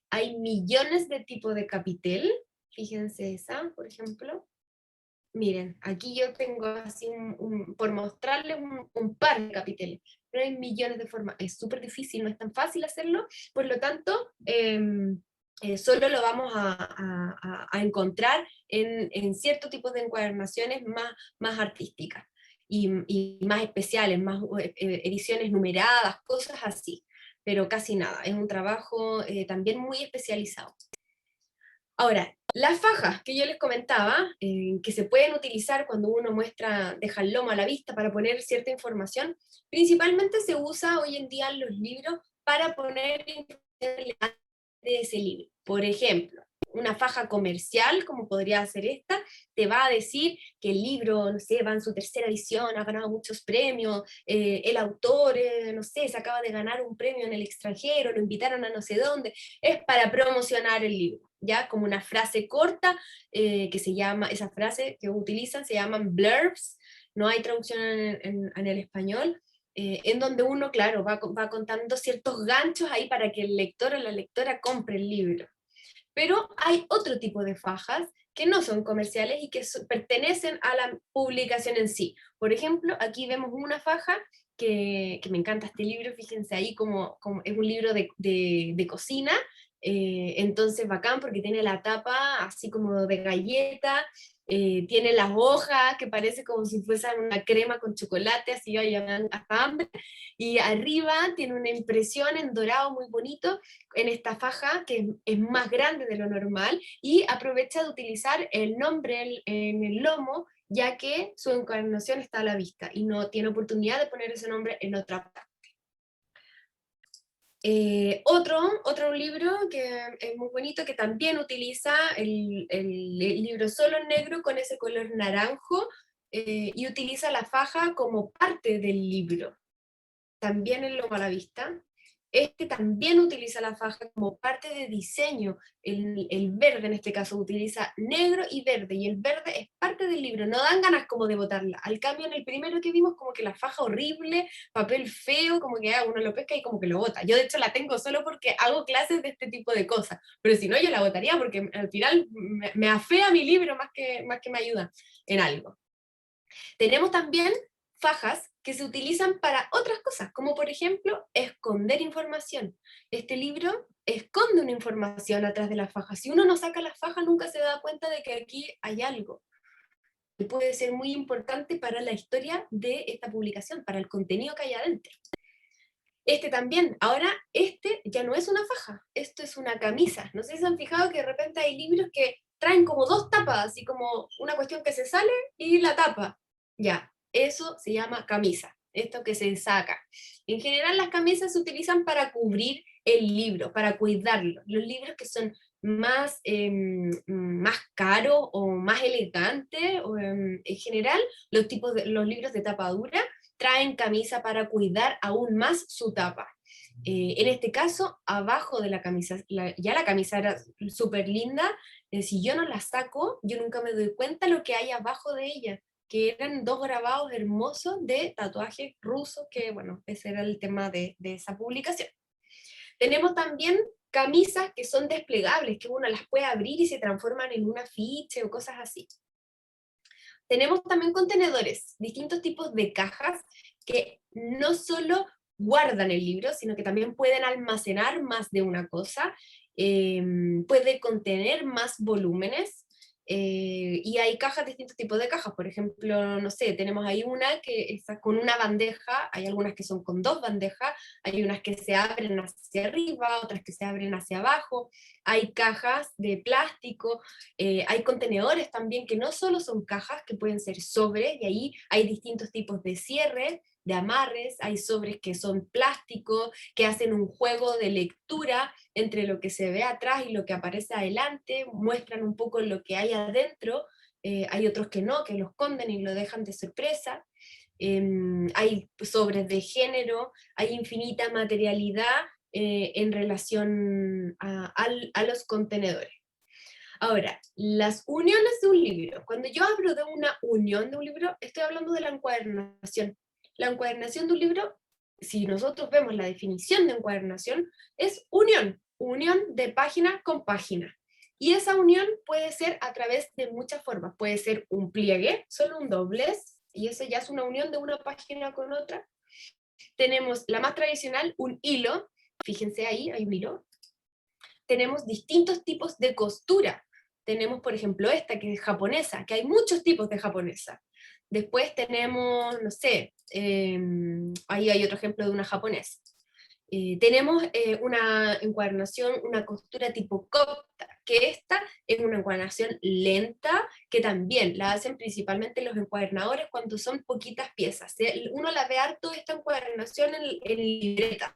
Hay millones de tipos de capitel, fíjense esa, por ejemplo. Miren, aquí yo tengo así por mostrarles un par de capiteles, pero hay millones de formas. Es súper difícil, no es tan fácil hacerlo, por lo tanto, solo lo vamos a encontrar en ciertos tipos de encuadernaciones más artísticas y más especiales, más ediciones numeradas, cosas así, pero casi nada. Es un trabajo también muy especializado. Ahora, las fajas que yo les comentaba, que se pueden utilizar cuando uno deja el lomo a la vista para poner cierta información, principalmente se usa hoy en día en los libros para poner información de ese libro. Por ejemplo, una faja comercial, como podría ser esta, te va a decir que el libro, no sé, va en su tercera edición, ha ganado muchos premios, el autor, no sé, se acaba de ganar un premio en el extranjero, lo invitaron a no sé dónde, es para promocionar el libro, ¿ya? Como una frase corta que se llama, esa frase que utilizan se llaman blurbs, no hay traducción en el español, en donde uno, claro, va contando ciertos ganchos ahí para que el lector o la lectora compre el libro. Pero hay otro tipo de fajas que no son comerciales y que pertenecen a la publicación en sí. Por ejemplo, aquí vemos una faja que me encanta este libro, fíjense ahí como es un libro de cocina, entonces bacán porque tiene la tapa así como de galleta, tiene las hojas que parece como si fuese una crema con chocolate, así vaya hasta hambre, y arriba tiene una impresión en dorado muy bonito en esta faja que es más grande de lo normal y aprovecha de utilizar el nombre en el lomo ya que su encarnación está a la vista y no tiene oportunidad de poner ese nombre en otra parte. Otro libro que es muy bonito, que también utiliza el libro solo en negro con ese color naranjo y utiliza la faja como parte del libro, también en lomo a la vista. Este también utiliza la faja como parte de diseño. El verde en este caso utiliza negro y verde, y el verde es parte del libro. No dan ganas como de botarla. Al cambio, en el primero que vimos, como que la faja horrible, papel feo, como que uno lo pesca y como que lo bota. Yo de hecho la tengo solo porque hago clases de este tipo de cosas. Pero si no, yo la botaría porque al final me afea mi libro más que me ayuda en algo. Tenemos también fajas que se utilizan para otras cosas, como por ejemplo esconder información. Este libro esconde una información atrás de la faja. Si uno no saca la faja, nunca se da cuenta de que aquí hay algo. Y puede ser muy importante para la historia de esta publicación, para el contenido que hay adentro. Este también, ahora este ya no es una faja, esto es una camisa. No sé si se han fijado que de repente hay libros que traen como dos tapas, así como una cuestión que se sale y la tapa. Ya, eso se llama camisa, esto que se saca. En general las camisas se utilizan para cubrir el libro, para cuidarlo. Los libros que son más caros o más elegantes, o, en general los libros de tapa dura traen camisa para cuidar aún más su tapa. En este caso, abajo de la camisa, ya la camisa era súper linda, si yo no la saco, yo nunca me doy cuenta lo que hay abajo de ella, que eran dos grabados hermosos de tatuajes rusos, que bueno, ese era el tema de esa publicación. Tenemos también camisas que son desplegables, que uno las puede abrir y se transforman en un afiche o cosas así. Tenemos también contenedores, distintos tipos de cajas que no solo guardan el libro, sino que también pueden almacenar más de una cosa, puede contener más volúmenes. y hay cajas, distintos tipos de cajas. Por ejemplo, no sé, tenemos ahí una que está con una bandeja, hay algunas que son con 2 bandejas, hay unas que se abren hacia arriba, otras que se abren hacia abajo, hay cajas de plástico, hay contenedores también que no solo son cajas, que pueden ser sobres, y ahí hay distintos tipos de cierre, de amarres, hay sobres que son plástico, que hacen un juego de lectura entre lo que se ve atrás y lo que aparece adelante, muestran un poco lo que hay adentro, hay otros que no, que lo esconden y lo dejan de sorpresa. Hay sobres de género, hay infinita materialidad en relación a los contenedores. Ahora, las uniones de un libro. Cuando yo hablo de una unión de un libro, estoy hablando de la encuadernación. La encuadernación de un libro, si nosotros vemos la definición de encuadernación, es unión, unión de página con página. Y esa unión puede ser a través de muchas formas. Puede ser un pliegue, solo un doblez, y eso ya es una unión de una página con otra. Tenemos la más tradicional, un hilo. Fíjense ahí, hay un hilo. Tenemos distintos tipos de costura. Tenemos, por ejemplo, esta que es japonesa, que hay muchos tipos de japonesa. Después tenemos, no sé, ahí hay otro ejemplo de una japonesa. Tenemos una encuadernación, una costura tipo copta, que esta es una encuadernación lenta, que también la hacen principalmente los encuadernadores cuando son poquitas piezas. Uno la ve harto esta encuadernación en libretas.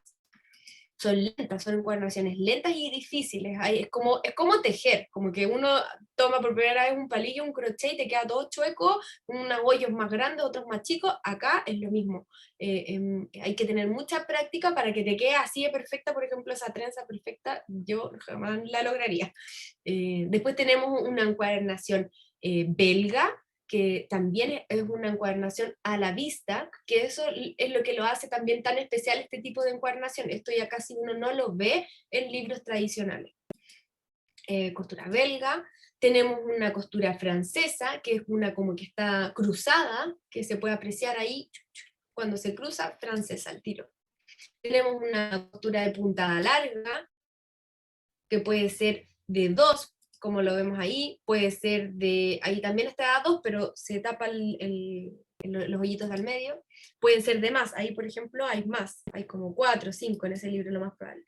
Son lentas, son encuadernaciones lentas y difíciles. Es como tejer, como que uno toma por primera vez un palillo, un crochet y te queda todo chueco, unos hoyos más grandes, otros más chicos. Acá es lo mismo. Hay que tener mucha práctica para que te quede así de perfecta. Por ejemplo, esa trenza perfecta, yo jamás la lograría. Después tenemos una encuadernación belga, que también es una encuadernación a la vista, que eso es lo que lo hace también tan especial este tipo de encuadernación. Esto ya casi uno no lo ve en libros tradicionales. Costura belga, tenemos una costura francesa, que es una como que está cruzada, que se puede apreciar ahí, cuando se cruza, francesa al tiro. Tenemos una costura de puntada larga, que puede ser de 2, como lo vemos ahí, puede ser de, ahí también está a 2, pero se tapa los hoyitos del medio, pueden ser de más, ahí por ejemplo hay más, hay como 4 o 5 en ese libro, lo más probable.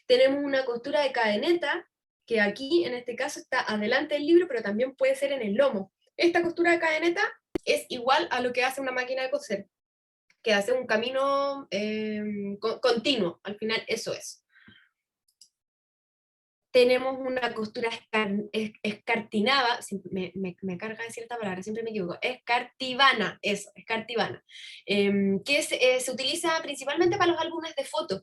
Tenemos una costura de cadeneta, que aquí en este caso está adelante del libro, pero también puede ser en el lomo. Esta costura de cadeneta es igual a lo que hace una máquina de coser, que hace un camino continuo, al final eso es. Tenemos una costura escartinada, me carga decir esta palabra, siempre me equivoco, escartivana, eso, escartivana, que se utiliza principalmente para los álbumes de fotos,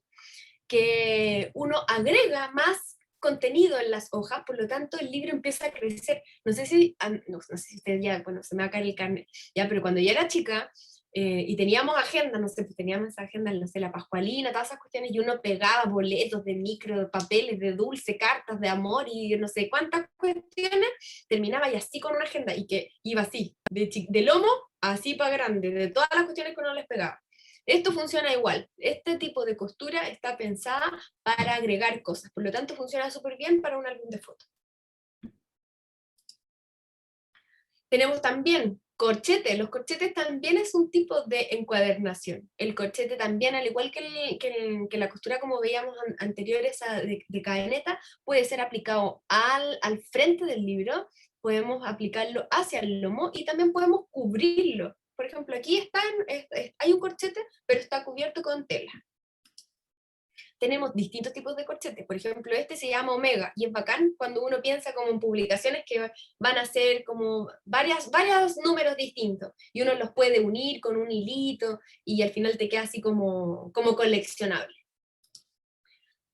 que uno agrega más contenido en las hojas, por lo tanto el libro empieza a crecer. No sé si, no sé si ustedes ya, bueno, se me va a caer el carnet, ya, pero cuando yo era chica, y teníamos agenda, no sé, pues teníamos esa agenda, no sé, la pascualina, todas esas cuestiones, y uno pegaba boletos de micro, de papeles, de dulce, cartas de amor, y no sé cuántas cuestiones, terminaba y así con una agenda, y que iba así, de lomo, así para grande, de todas las cuestiones que uno les pegaba. Esto funciona igual, este tipo de costura está pensada para agregar cosas, por lo tanto funciona súper bien para un álbum de fotos. Tenemos también corchetes. Los corchetes también es un tipo de encuadernación. El corchete también, al igual que la costura como veíamos anteriores de cadeneta, puede ser aplicado al frente del libro, podemos aplicarlo hacia el lomo y también podemos cubrirlo. Por ejemplo, aquí hay un corchete, pero está cubierto con tela. Tenemos distintos tipos de corchetes. Por ejemplo, este se llama Omega y es bacán cuando uno piensa como en publicaciones que van a ser como varios números distintos y uno los puede unir con un hilito y al final te queda así como coleccionable.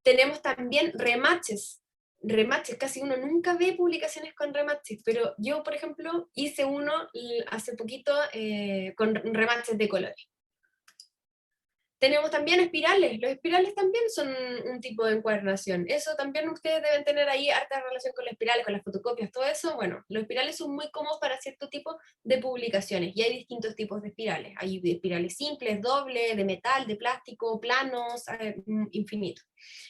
Tenemos también remaches. Remaches, casi uno nunca ve publicaciones con remaches, pero yo, por ejemplo, hice uno hace poquito con remaches de colores. Tenemos también espirales. Los espirales también son un tipo de encuadernación. Eso también ustedes deben tener ahí harta relación con las espirales, con las fotocopias, todo eso. Bueno, los espirales son muy cómodos para cierto tipo de publicaciones y hay distintos tipos de espirales. Hay espirales simples, dobles, de metal, de plástico, planos, infinitos.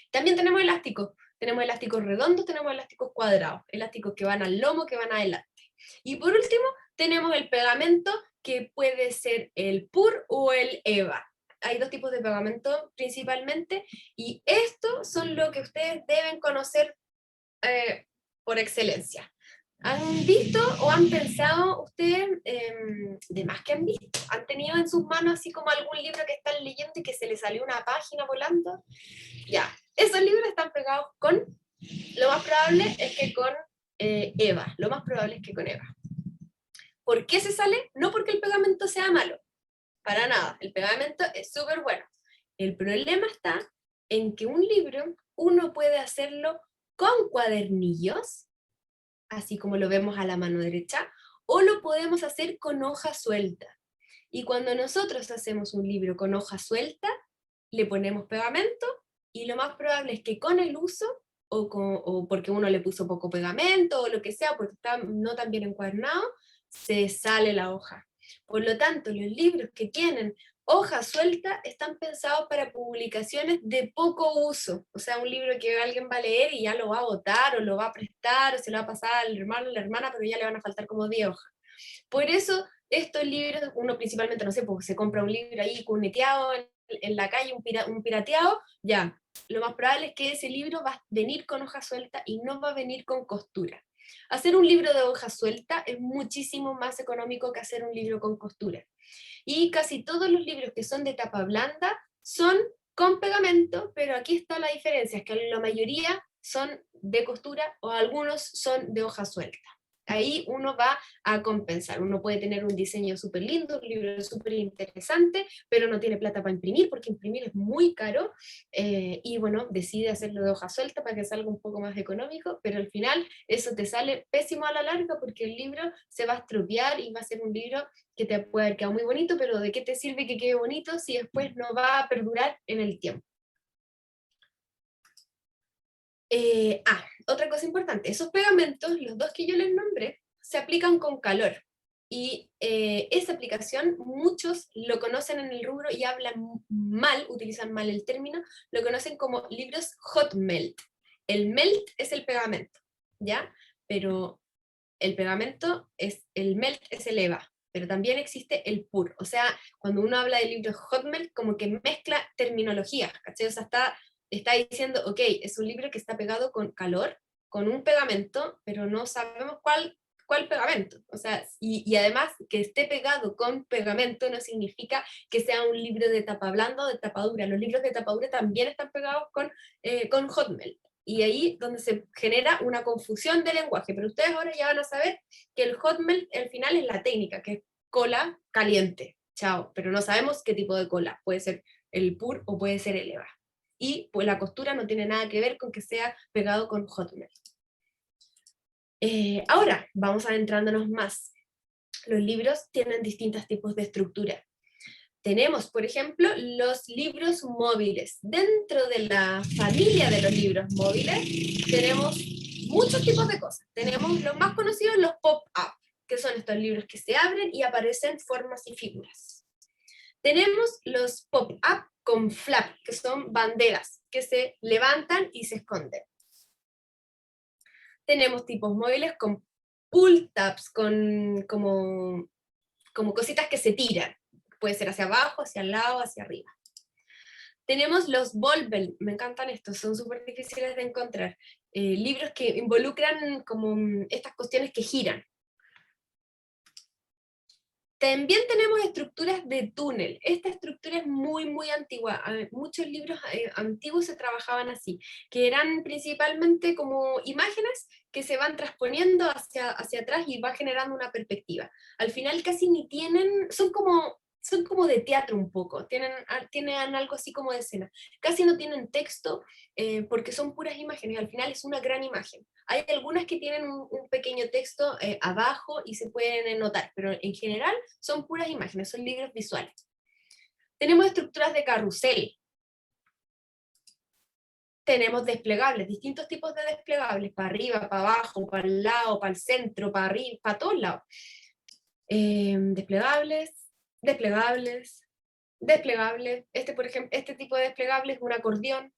También tenemos elásticos. Tenemos elásticos redondos, tenemos elásticos cuadrados, elásticos que van al lomo, que van adelante. Y por último, tenemos el pegamento, que puede ser el PUR o el EVA. Hay dos tipos de pegamento principalmente, y estos son lo que ustedes deben conocer por excelencia. ¿Han visto o han pensado ustedes, de más que han visto, han tenido en sus manos así como algún libro que están leyendo y que se les salió una página volando? Ya, esos libros están pegados con, lo más probable es que con EVA, lo más probable es que con EVA. ¿Por qué se sale? No porque el pegamento sea malo, para nada, el pegamento es súper bueno. El problema está en que un libro uno puede hacerlo con cuadernillos, así como lo vemos a la mano derecha, o lo podemos hacer con hoja suelta. Y cuando nosotros hacemos un libro con hoja suelta, le ponemos pegamento, y lo más probable es que con el uso, o porque uno le puso poco pegamento, o lo que sea, porque está no tan bien encuadernado, se sale la hoja. Por lo tanto, los libros que tienen hoja suelta están pensados para publicaciones de poco uso. O sea, un libro que alguien va a leer y ya lo va a botar, o lo va a prestar, o se lo va a pasar al hermano o la hermana, pero ya le van a faltar como 10 hojas. Por eso, estos libros, uno principalmente, no sé, porque se compra un libro ahí cuneteado en la calle, un pirateado, ya, lo más probable es que ese libro va a venir con hoja suelta y no va a venir con costura. Hacer un libro de hoja suelta es muchísimo más económico que hacer un libro con costura. Y casi todos los libros que son de tapa blanda son con pegamento, pero aquí está la diferencia, es que la mayoría son de costura o algunos son de hoja suelta. Ahí uno va a compensar. Uno puede tener un diseño súper lindo, un libro súper interesante, pero no tiene plata para imprimir, porque imprimir es muy caro, y bueno, decide hacerlo de hoja suelta para que salga un poco más económico, pero al final eso te sale pésimo a la larga, porque el libro se va a estropear y va a ser un libro que te puede haber quedado muy bonito, pero ¿de qué te sirve que quede bonito si después no va a perdurar en el tiempo? Otra cosa importante, esos pegamentos, los dos que yo les nombré, se aplican con calor. Y esa aplicación, muchos lo conocen en el rubro y hablan mal, utilizan mal el término, lo conocen como libros hot melt. El melt es el pegamento, ¿ya? Pero el pegamento es, el melt es el EVA, pero también existe el PUR. O sea, cuando uno habla de libros hot melt, como que mezcla terminologías, ¿cachai? O sea, está diciendo, ok, es un libro que está pegado con calor, con un pegamento, pero no sabemos cuál pegamento. O sea, y además que esté pegado con pegamento no significa que sea un libro de tapa blanda o de tapa dura. Los libros de tapa dura también están pegados con hot melt. Y ahí donde se genera una confusión de lenguaje, pero ustedes ahora ya van a saber que el hot melt al final es la técnica, que es cola caliente, chao, pero no sabemos qué tipo de cola, puede ser el PUR o puede ser el EVA. Y pues la costura no tiene nada que ver con que sea pegado con hot melt. Ahora, vamos adentrándonos más. Los libros tienen distintos tipos de estructura. Tenemos, por ejemplo, los libros móviles. Dentro de la familia de los libros móviles tenemos muchos tipos de cosas. Tenemos los más conocidos, los pop-up, que son estos libros que se abren y aparecen formas y figuras. Tenemos los pop-up con flap, que son banderas que se levantan y se esconden. Tenemos tipos móviles con pull tabs, como cositas que se tiran. Puede ser hacia abajo, hacia el lado, hacia arriba. Tenemos los Volvel, me encantan estos, son súper difíciles de encontrar. Libros que involucran como estas cuestiones que giran. También tenemos estructuras de túnel. Esta estructura es muy, muy antigua. Muchos libros antiguos se trabajaban así, que eran principalmente como imágenes que se van transponiendo hacia atrás y va generando una perspectiva. Al final casi ni tienen, son como de teatro un poco, tienen algo así como de escena. Casi no tienen texto, porque son puras imágenes, al final es una gran imagen. Hay algunas que tienen un pequeño texto abajo y se pueden notar, pero en general son puras imágenes, son libros visuales. Tenemos estructuras de carrusel. Tenemos desplegables, distintos tipos de desplegables, para arriba, para abajo, para el lado, para el centro, para arriba, para todos lados. Desplegables, desplegables, desplegables. Por ejemplo, este tipo de desplegable es un acordeón.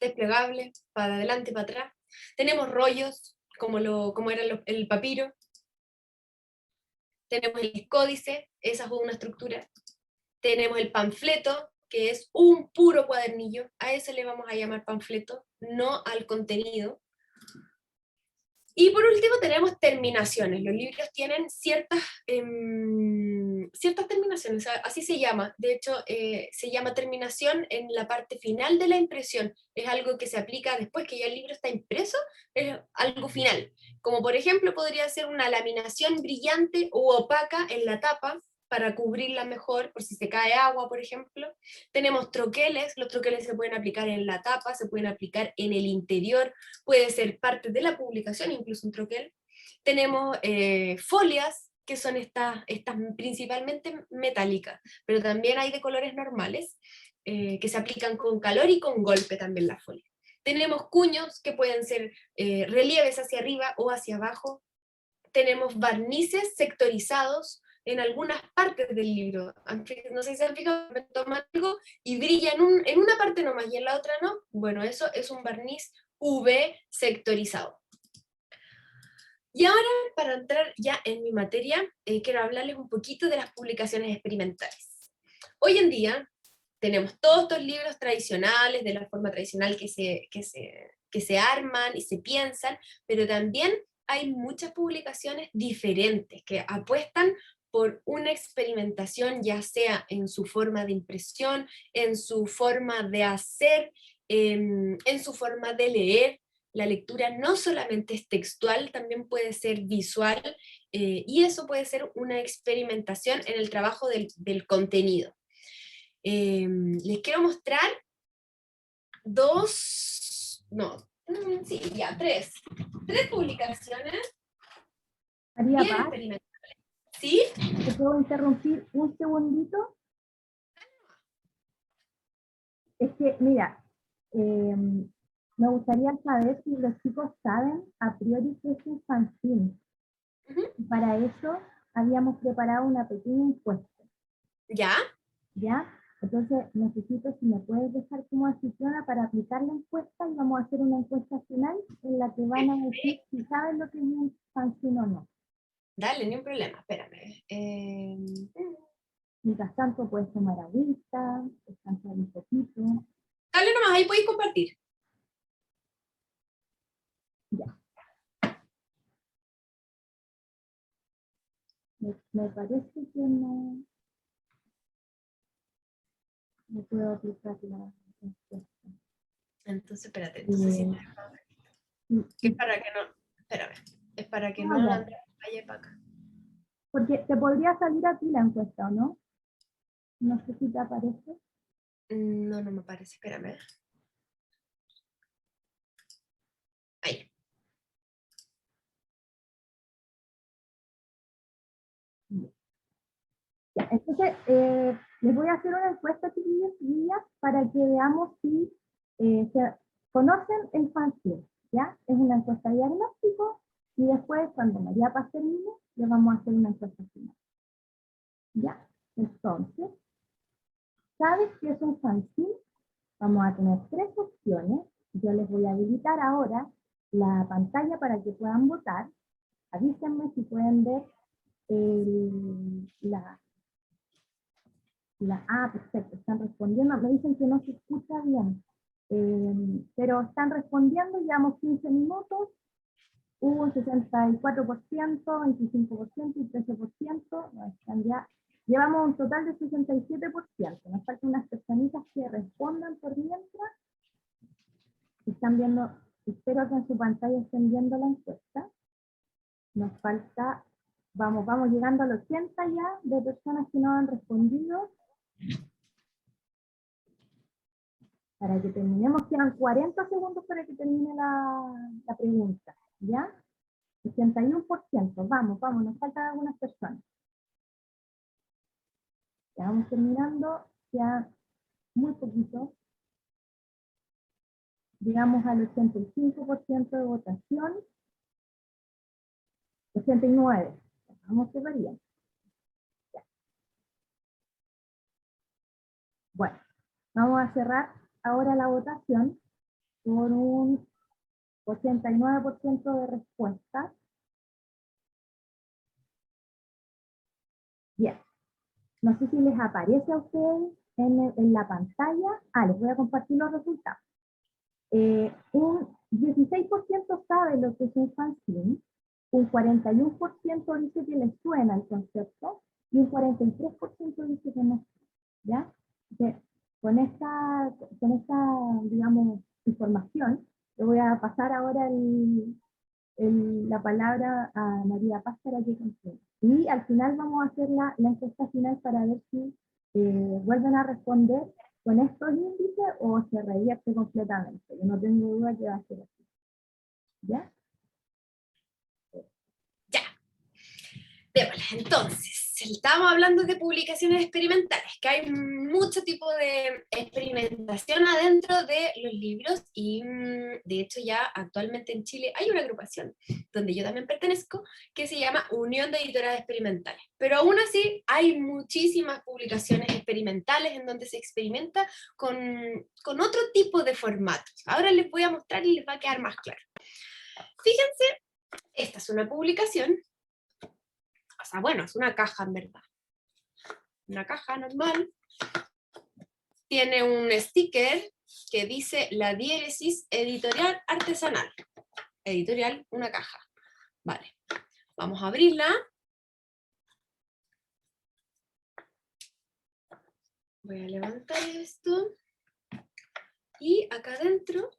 desplegable, para adelante y para atrás. Tenemos rollos, como era el papiro. Tenemos el códice, esa es una estructura. Tenemos el panfleto, que es un puro cuadernillo. A ese le vamos a llamar panfleto, no al contenido. Y por último tenemos terminaciones. Los libros tienen ciertas terminaciones, así se llama. De hecho, se llama terminación en la parte final de la impresión. Es algo que se aplica después que ya el libro está impreso, es algo final. Como por ejemplo podría ser una laminación brillante o opaca en la tapa, para cubrirla mejor, por si se cae agua, por ejemplo. Tenemos troqueles, los troqueles se pueden aplicar en la tapa, se pueden aplicar en el interior, puede ser parte de la publicación, incluso un troquel. Tenemos folias, que son estas principalmente metálicas, pero también hay de colores normales, que se aplican con calor y con golpe también las folias. Tenemos cuños, que pueden ser relieves hacia arriba o hacia abajo. Tenemos barnices sectorizados en algunas partes del libro. No sé si se han fijado, toman algo y brilla en una parte nomás y en la otra no. Bueno, eso es un barniz UV sectorizado. Y ahora, para entrar ya en mi materia, quiero hablarles un poquito de las publicaciones experimentales. Hoy en día tenemos todos estos libros tradicionales, de la forma tradicional que se arman y se piensan, pero también hay muchas publicaciones diferentes que apuestan por una experimentación, ya sea en su forma de impresión, en su forma de hacer, en su forma de leer. La lectura no solamente es textual, también puede ser visual, y eso puede ser una experimentación en el trabajo del contenido. Les quiero mostrar tres publicaciones María bien Paz, experimentales. ¿Sí? ¿te puedo interrumpir un segundito? Es que, mira, me gustaría saber si los chicos saben a priori qué es un fanzine. Y para eso habíamos preparado una pequeña encuesta, ¿Ya? ¿ya? Entonces necesito si me puedes dejar cómo funciona para aplicar la encuesta y vamos a hacer una encuesta final en la que van a decir si saben lo que es un fanzine o no. Dale, ni un problema, espérame. Mientras tanto puedes tomar agüita, descansar un poquito. Dale nomás, ahí podéis compartir. Ya. Me parece que no puedo aplicar la encuesta. Entonces, espérate, entonces sí. Que es para que no, espérame, es para que no ya. Andrés vaya para acá. Porque te podría salir a ti la encuesta, ¿o no? No sé si te aparece. No, no me parece, espérame. Ahí. Ya, entonces, les voy a hacer una encuesta, chiquillos y niñas, para que veamos si se conocen el fanzine, ¿ya? Es una encuesta diagnóstico, y después, cuando María Paz termine, les vamos a hacer una encuesta final. ¿Ya? Entonces, ¿sabes qué es un fanzine? Vamos a tener tres opciones. Yo les voy a habilitar ahora la pantalla para que puedan votar. Avísenme si pueden ver perfecto, están respondiendo. Me dicen que no se escucha bien, pero están respondiendo. Llevamos 15 minutos. Hubo un 64%, 25% y 13%. No, están ya. Llevamos un total de 67%. Nos faltan unas personitas que respondan por mientras. Están viendo, espero que en su pantalla estén viendo la encuesta. Nos falta, vamos llegando al 80 ya de personas que no han respondido. Para que terminemos, quedan 40 segundos para que termine la pregunta, ¿ya? 81%, vamos, nos faltan algunas personas. Ya vamos terminando, ya muy poquito. Llegamos al 85% de votación. 89, vamos a ver bien. Bueno, vamos a cerrar ahora la votación. con un 89% de respuestas. Bien. No sé si les aparece a ustedes en la pantalla. Les voy a compartir los resultados. Un 16% sabe lo que es un fanzine, un 41% dice que les suena el concepto y un 43% dice que no. ¿Ya? Que con esta, digamos, información, le voy a pasar ahora la palabra a María Paz para que continúe. Y al final vamos a hacer la encuesta final para ver si vuelven a responder con estos índices o se revierte completamente. Yo no tengo duda que va a ser así. ¿Ya? Ya. Démosle. Entonces, estamos hablando de publicaciones experimentales, que hay mucho tipo de experimentación adentro de los libros y de hecho ya actualmente en Chile hay una agrupación donde yo también pertenezco que se llama Unión de Editoras Experimentales. Pero aún así hay muchísimas publicaciones experimentales en donde se experimenta con otro tipo de formatos. Ahora les voy a mostrar y les va a quedar más claro. Fíjense, esta es una publicación. O sea, bueno, es una caja en verdad. Una caja normal. Tiene un sticker que dice la diéresis editorial artesanal. Editorial, una caja. Vale. Vamos a abrirla. Voy a levantar esto. Y acá adentro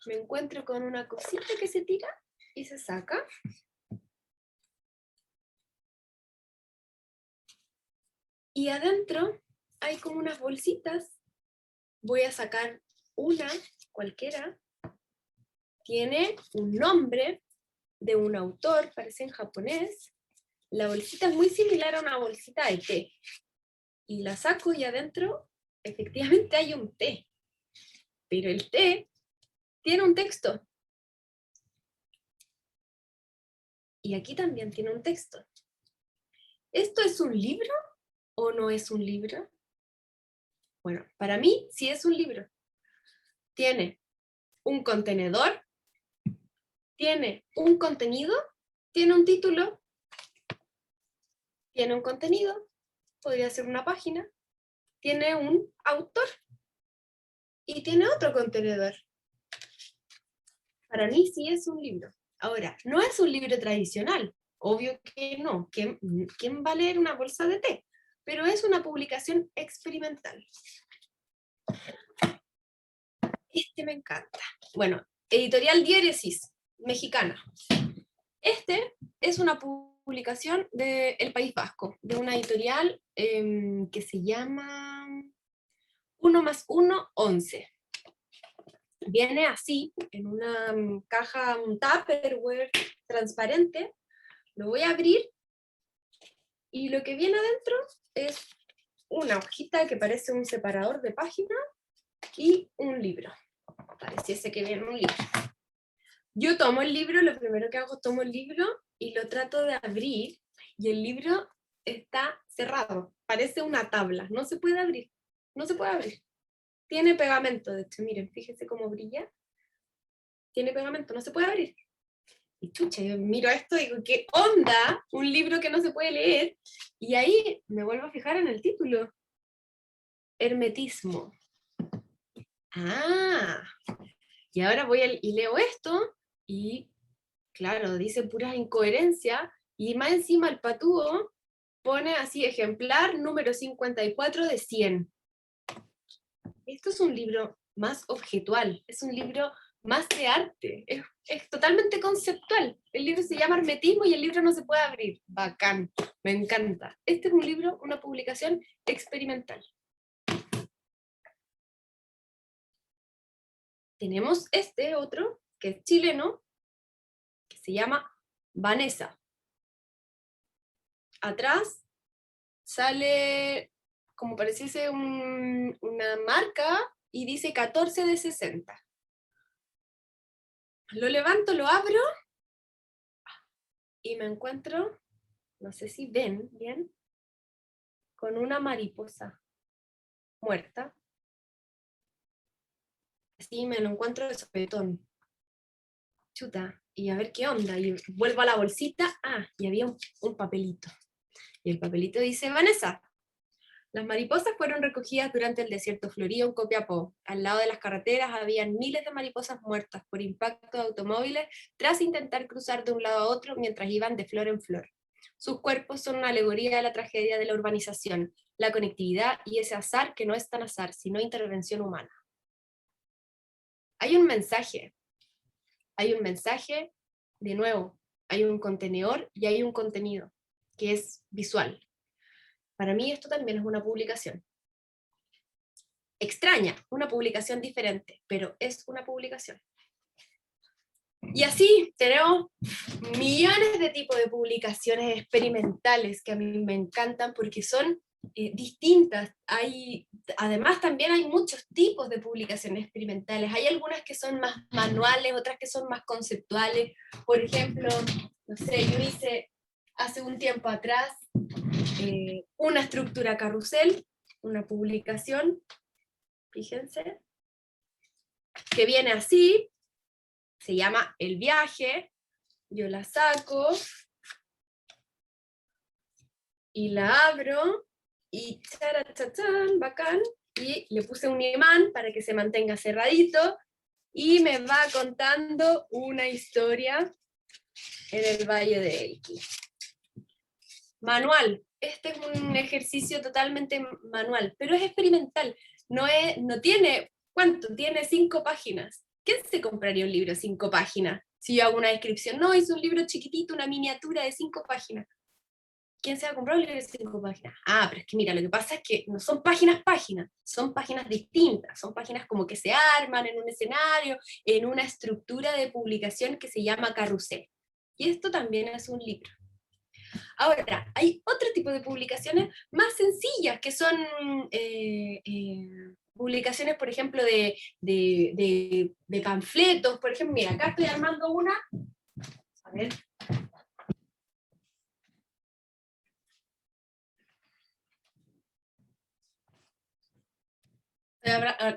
me encuentro con una cosita que se tira y se saca. Y adentro hay como unas bolsitas. Voy a sacar una, cualquiera. Tiene un nombre de un autor, parece en japonés. La bolsita es muy similar a una bolsita de té. Y la saco y adentro efectivamente hay un té. Pero el té tiene un texto. Y aquí también tiene un texto. ¿Esto es un libro o no es un libro? Bueno, para mí sí es un libro. Tiene un contenedor, tiene un contenido, tiene un título, tiene un contenido, podría ser una página, tiene un autor y tiene otro contenedor. Para mí sí es un libro. Ahora, no es un libro tradicional, obvio que no. ¿Quién va a leer una bolsa de té? Pero es una publicación experimental. Este me encanta. Bueno, Editorial Diéresis, mexicana. Este es una publicación del País Vasco, de una editorial que se llama 1 más 1, 11. Viene así, en una caja, un Tupperware transparente. Lo voy a abrir y lo que viene adentro es una hojita que parece un separador de página y un libro. Pareciese que viene un libro. Yo tomo el libro, lo primero que hago, tomo el libro y lo trato de abrir y el libro está cerrado. Parece una tabla, no se puede abrir. No se puede abrir. Tiene pegamento, de hecho, miren, fíjense cómo brilla. Tiene pegamento, no se puede abrir. Y chucha, yo miro esto y digo, ¿qué onda? Un libro que no se puede leer. Y ahí me vuelvo a fijar en el título. Hermetismo. Ah, y ahora voy y leo esto y, claro, dice puras incoherencias y más encima el patúo pone así, ejemplar número 54 de 100. Esto es un libro más objetual, es un libro más de arte, es totalmente conceptual. El libro se llama Hermetismo y el libro no se puede abrir. Bacán, me encanta. Este es un libro, una publicación experimental. Tenemos este otro, que es chileno, que se llama Vanessa. Atrás sale como pareciese una marca y dice 14 de 60. Lo levanto, lo abro y me encuentro, no sé si ven bien, con una mariposa muerta. así me lo encuentro de sopetón. Chuta, y a ver qué onda, y vuelvo a la bolsita, y había un papelito. Y el papelito dice: Vanessa, las mariposas fueron recogidas durante el desierto florido en Copiapó. Al lado de las carreteras habían miles de mariposas muertas por impacto de automóviles tras intentar cruzar de un lado a otro mientras iban de flor en flor. Sus cuerpos son una alegoría de la tragedia de la urbanización, la conectividad y ese azar que no es tan azar, sino intervención humana. Hay un mensaje, de nuevo, hay un contenedor y hay un contenido, que es visual. Para mí esto también es una publicación. Extraña, una publicación diferente, pero es una publicación. Y así tenemos millones de tipos de publicaciones experimentales que a mí me encantan porque son distintas. Además también hay muchos tipos de publicaciones experimentales. Hay algunas que son más manuales, otras que son más conceptuales. Por ejemplo, no sé, yo hice hace un tiempo atrás una estructura carrusel, una publicación, fíjense, que viene así, se llama El Viaje. Yo la saco y la abro y charachachán, bacán, y le puse un imán para que se mantenga cerradito y me va contando una historia en el Valle de Elqui. Manual. Este es un ejercicio totalmente manual, pero es experimental. No tiene, ¿cuánto? Tiene 5 páginas. ¿Quién se compraría un libro de 5 páginas? Si yo hago una descripción, no, hice un libro chiquitito, una miniatura de 5 páginas. ¿Quién se va a comprar un libro de 5 páginas? Pero es que mira, lo que pasa es que no son páginas, son páginas distintas, son páginas como que se arman en un escenario, en una estructura de publicación que se llama carrusel. Y esto también es un libro. Ahora, hay otro tipo de publicaciones más sencillas, que son publicaciones, por ejemplo, de panfletos. Por ejemplo, mira, acá estoy armando una. A ver.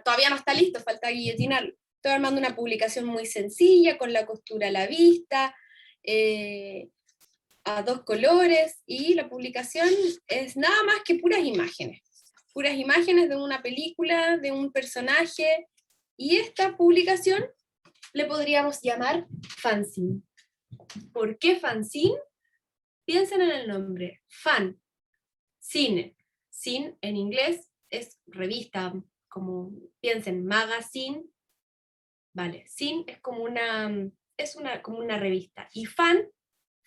Todavía no está listo, falta guillotinarlo. Estoy armando una publicación muy sencilla, con la costura a la vista, a 2 colores, y la publicación es nada más que puras imágenes de una película, de un personaje, y esta publicación le podríamos llamar fanzine. ¿Por qué fanzine? Piensen en el nombre, fan, cine. Zine en inglés es revista, como piensen, magazine, vale, zine es como como una revista, y fan,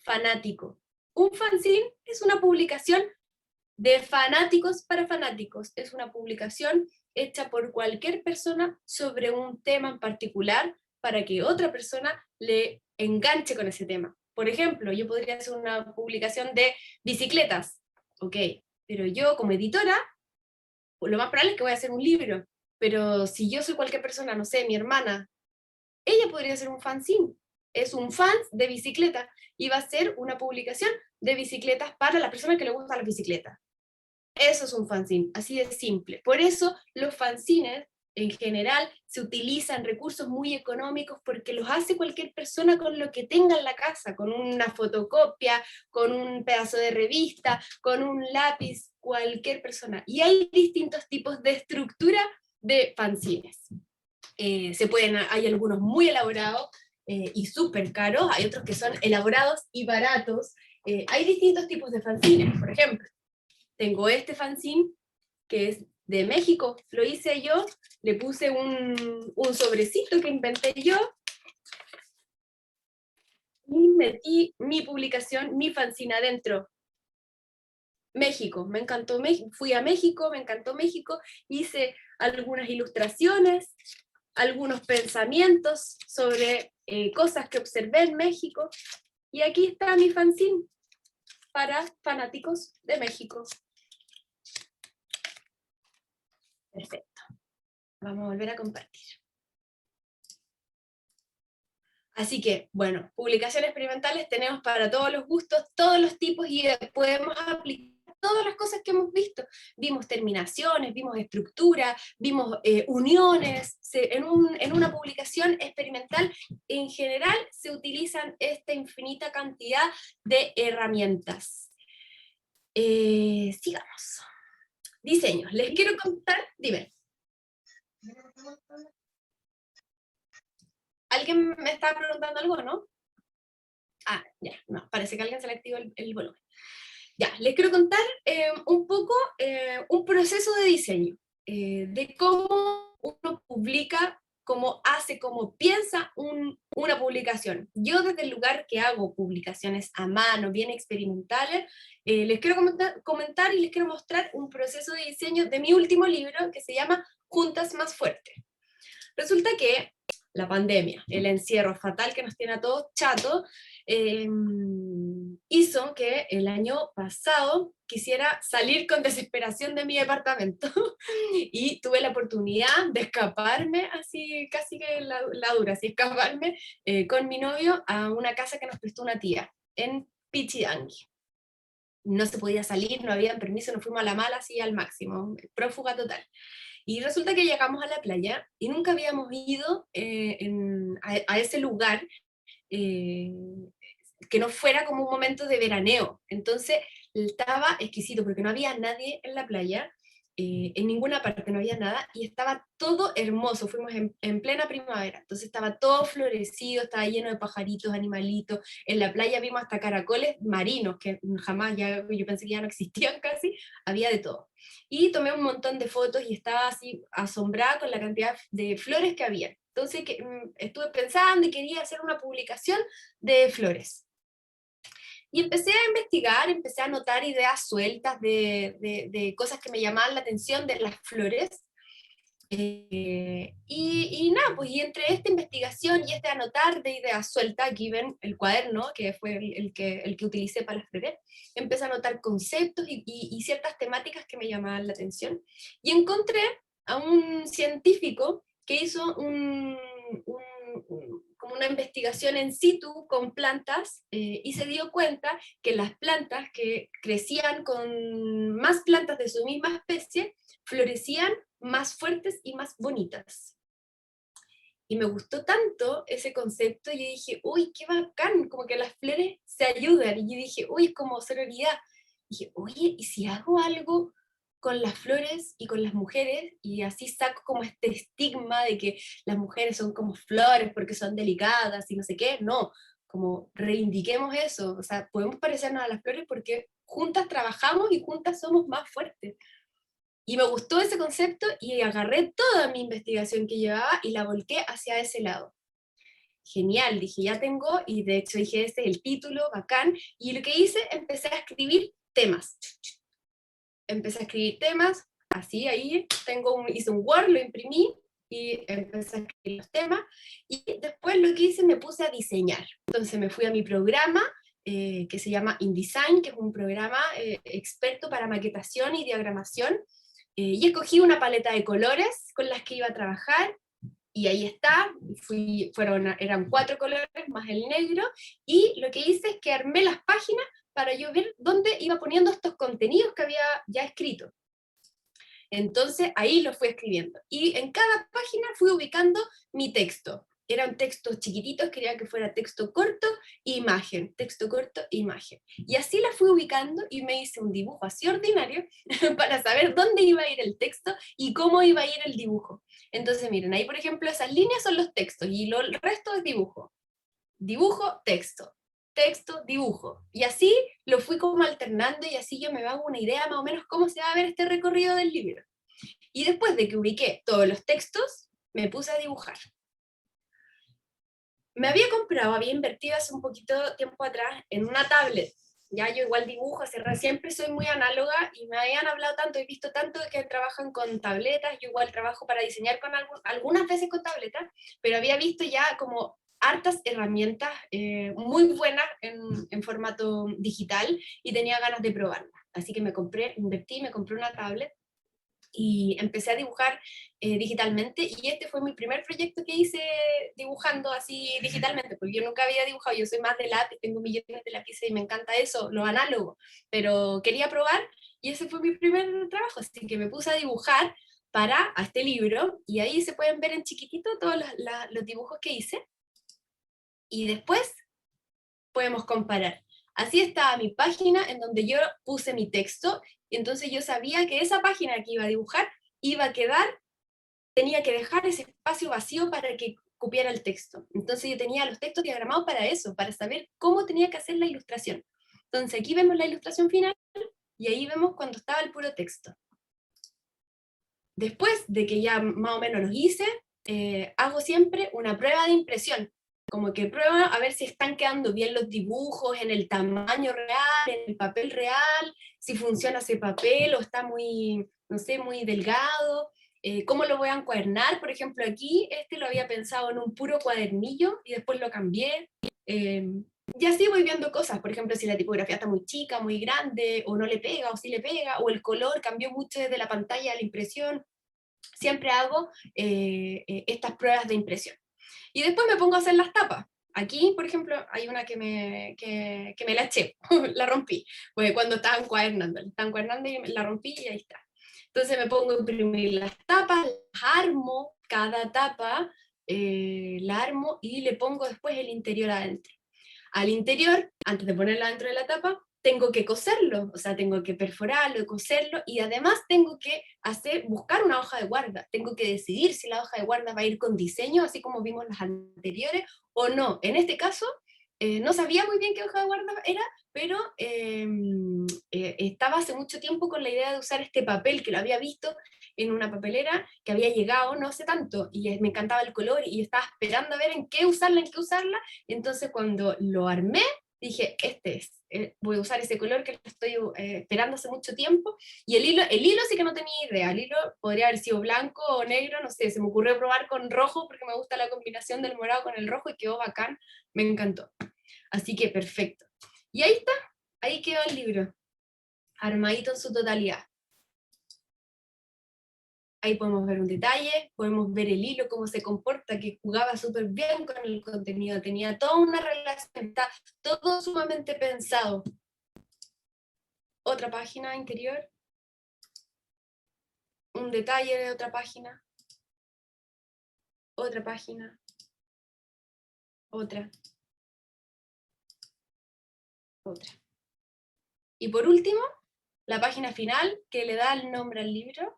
fanático. Un fanzine es una publicación de fanáticos para fanáticos, es una publicación hecha por cualquier persona sobre un tema en particular para que otra persona le enganche con ese tema. Por ejemplo, yo podría hacer una publicación de bicicletas, ok, pero yo como editora, lo más probable es que voy a hacer un libro, pero si yo soy cualquier persona, no sé, mi hermana, ella podría ser un fanzine, es un fan de bicicleta, y va a ser una publicación de bicicletas para la persona que le gusta la bicicleta. Eso es un fanzine, así de simple. Por eso los fanzines en general se utilizan recursos muy económicos porque los hace cualquier persona con lo que tenga en la casa, con una fotocopia, con un pedazo de revista, con un lápiz, cualquier persona. Y hay distintos tipos de estructura de fanzines. Hay algunos muy elaborados y súper caros, hay otros que son elaborados y baratos. Hay distintos tipos de fanzines, por ejemplo. Tengo este fanzine que es de México, lo hice yo, le puse un sobrecito que inventé yo y metí mi publicación, mi fanzine adentro. México, me encantó México, fui a México, me encantó México, hice algunas ilustraciones, algunos pensamientos sobre cosas que observé en México, y aquí está mi fanzine para fanáticos de México. Perfecto. Vamos a volver a compartir. Así que, bueno, publicaciones experimentales tenemos para todos los gustos, todos los tipos, y podemos aplicar todas las cosas que hemos visto. Vimos terminaciones, vimos estructura, vimos uniones. En una publicación experimental, en general, se utilizan esta infinita cantidad de herramientas. Sigamos. Diseños. Les quiero contar, dime. ¿Alguien me está preguntando algo, no? Ah, ya, no, parece que alguien se le activó el volumen. Ya, les quiero contar un poco un proceso de diseño, de cómo uno publica, cómo hace, cómo piensa una publicación. Yo desde el lugar que hago publicaciones a mano, bien experimentales, les quiero comentar y les quiero mostrar un proceso de diseño de mi último libro que se llama Juntas Más Fuertes. Resulta que la pandemia, el encierro fatal que nos tiene a todos chatos, hizo que el año pasado quisiera salir con desesperación de mi departamento y tuve la oportunidad de escaparme, así casi que la dura, así escaparme con mi novio a una casa que nos prestó una tía en Pichidangui. No se podía salir, no había permiso, nos fuimos a la mala, así al máximo, prófuga total. Y resulta que llegamos a la playa y nunca habíamos ido a ese lugar eh, que no fuera como un momento de veraneo. Entonces estaba exquisito porque no había nadie en la playa, en ninguna parte no había nada y estaba todo hermoso. Fuimos en plena primavera, entonces estaba todo florecido, estaba lleno de pajaritos, animalitos. En la playa vimos hasta caracoles marinos que jamás, ya, yo pensé que ya no existían casi, había de todo. Y tomé un montón de fotos y estaba así asombrada con la cantidad de flores que había. Entonces estuve pensando y quería hacer una publicación de flores. Y empecé a investigar, empecé a anotar ideas sueltas de cosas que me llamaban la atención de las flores. Y nada, pues y entre esta investigación y este anotar de ideas sueltas, aquí ven el cuaderno, que fue el que utilicé para las flores, empecé a anotar conceptos y ciertas temáticas que me llamaban la atención. Y encontré a un científico que hizo como una investigación en situ con plantas y se dio cuenta que las plantas que crecían con más plantas de su misma especie florecían más fuertes y más bonitas. Y me gustó tanto ese concepto, y yo dije, uy, qué bacán, como que las flores se ayudan. Y yo dije, uy, es como sororidad. Y dije, oye, ¿y si hago algo con las flores y con las mujeres? Y así saco como este estigma de que las mujeres son como flores porque son delicadas y no sé qué. No, como reivindiquemos eso. O sea, podemos parecernos a las flores porque juntas trabajamos y juntas somos más fuertes. Y me gustó ese concepto y agarré toda mi investigación que llevaba y la volqué hacia ese lado. Genial, dije, ya tengo, y de hecho dije, este es el título, bacán, y lo que hice, empecé a escribir temas. Empecé a escribir temas, así ahí, hice un Word, lo imprimí, y empecé a escribir los temas, y después lo que hice, me puse a diseñar. Entonces me fui a mi programa, que se llama InDesign, que es un programa experto para maquetación y diagramación, y escogí una paleta de colores con las que iba a trabajar, y ahí está, eran 4 colores más el negro, y lo que hice es que armé las páginas para yo ver dónde iba poniendo estos contenidos que había ya escrito. Entonces ahí lo fui escribiendo, y en cada página fui ubicando mi texto. Eran textos chiquititos, quería que fuera texto corto, imagen, texto corto, imagen. Y así la fui ubicando y me hice un dibujo así ordinario para saber dónde iba a ir el texto y cómo iba a ir el dibujo. Entonces miren, ahí por ejemplo esas líneas son los textos y el resto es dibujo. Dibujo, texto, texto, dibujo. Y así lo fui como alternando y así yo me hago una idea más o menos cómo se va a ver este recorrido del libro. Y después de que ubiqué todos los textos, me puse a dibujar. Me había invertido hace un poquito tiempo atrás en una tablet. Ya yo igual dibujo, siempre soy muy análoga y me habían hablado tanto, he visto tanto de que trabajan con tabletas, yo igual trabajo para diseñar con algunas veces con tabletas, pero había visto ya como hartas herramientas muy buenas en formato digital y tenía ganas de probarlas. Así que me compré una tablet y empecé a dibujar digitalmente, y este fue mi primer proyecto que hice dibujando así digitalmente, porque yo nunca había dibujado, yo soy más de lápiz, tengo millones de lápices y me encanta eso, lo análogo, pero quería probar Y ese fue mi primer trabajo, así que me puse a dibujar a este libro, y ahí se pueden ver en chiquitito todos los dibujos que hice, y después podemos comparar. Así estaba mi página en donde yo puse mi texto, y entonces yo sabía que esa página que iba a dibujar iba a quedar, tenía que dejar ese espacio vacío para que cupiera el texto. Entonces yo tenía los textos diagramados para eso, para saber cómo tenía que hacer la ilustración. Entonces aquí vemos la ilustración final, y ahí vemos cuando estaba el puro texto. Después de que ya más o menos los hice, hago siempre una prueba de impresión, como que prueba a ver si están quedando bien los dibujos en el tamaño real, en el papel real, si funciona ese papel o está muy, no sé, muy delgado, cómo lo voy a encuadernar. Por ejemplo, aquí este lo había pensado en un puro cuadernillo y después lo cambié. Y así voy viendo cosas, por ejemplo, si la tipografía está muy chica, muy grande, o no le pega, o sí le pega, o el color cambió mucho desde la pantalla a la impresión. Siempre hago estas pruebas de impresión. Y después me pongo a hacer las tapas. Aquí, por ejemplo, hay una que me la eché, la rompí, porque cuando estaba encuadernando y la rompí y ahí está. Entonces me pongo a imprimir las tapas, las armo, cada tapa la armo y le pongo después el interior adentro. Al interior, antes de ponerla dentro de la tapa, tengo que coserlo, o sea, tengo que perforarlo, coserlo, y además tengo que buscar una hoja de guarda, tengo que decidir si la hoja de guarda va a ir con diseño, así como vimos las anteriores, o no. En este caso, no sabía muy bien qué hoja de guarda era, pero estaba hace mucho tiempo con la idea de usar este papel, que lo había visto en una papelera que había llegado no hace tanto, y me encantaba el color, y estaba esperando a ver en qué usarla, entonces cuando lo armé, dije, este es, voy a usar ese color que estoy esperando hace mucho tiempo, y el hilo sí que no tenía idea, el hilo podría haber sido blanco o negro, no sé, se me ocurrió probar con rojo, porque me gusta la combinación del morado con el rojo, y quedó bacán, me encantó. Así que perfecto. Y ahí está, ahí quedó el libro, armadito en su totalidad. Ahí podemos ver un detalle, podemos ver el hilo, cómo se comporta, que jugaba súper bien con el contenido, tenía toda una relación, está todo sumamente pensado. Otra página interior, un detalle de otra página, otra página, otra, otra. Y por último, la página final que le da el nombre al libro,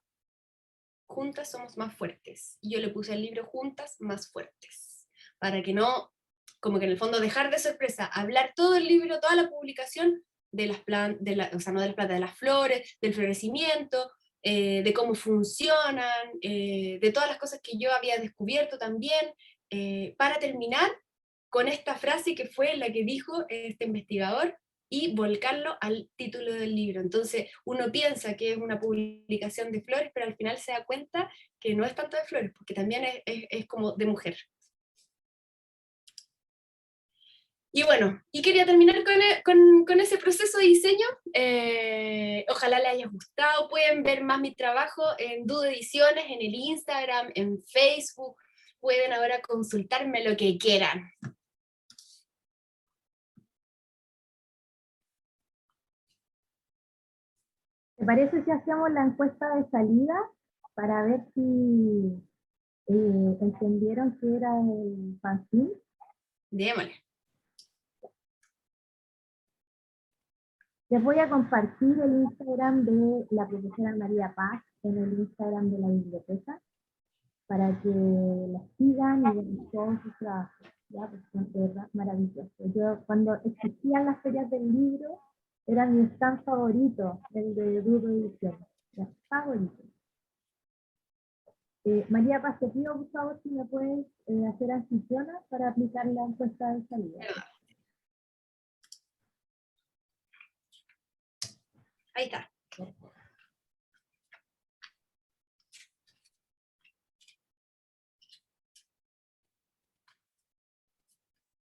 Juntas somos más fuertes. Y yo le puse al libro Juntas más fuertes, para que no, como que en el fondo dejar de sorpresa, hablar todo el libro, toda la publicación de las plantas, o sea, no de las plantas, de las flores, del florecimiento, de cómo funcionan, de todas las cosas que yo había descubierto también, para terminar con esta frase que fue la que dijo este investigador, y volcarlo al título del libro. Entonces uno piensa que es una publicación de flores, pero al final se da cuenta que no es tanto de flores, porque también es como de mujer. Y bueno, y quería terminar con ese proceso de diseño. Ojalá les haya gustado. Pueden ver más mi trabajo en Dudo Ediciones, en el Instagram, en Facebook. Pueden ahora consultarme lo que quieran. ¿Te parece si hacemos la encuesta de salida para ver si entendieron que era el fanzine? Démosle. Les voy a compartir el Instagram de la profesora María Paz en el Instagram de la biblioteca para que la sigan y vean todos sus trabajos. ¿Ya? Pues son de verdad maravillosos. Yo, cuando existían las ferias del libro, era mi stand favorito, el de Dudo Edición. Favorito. María Paz, te pido por favor si me puedes hacer anfitriona para aplicar la encuesta de salida. Ahí está.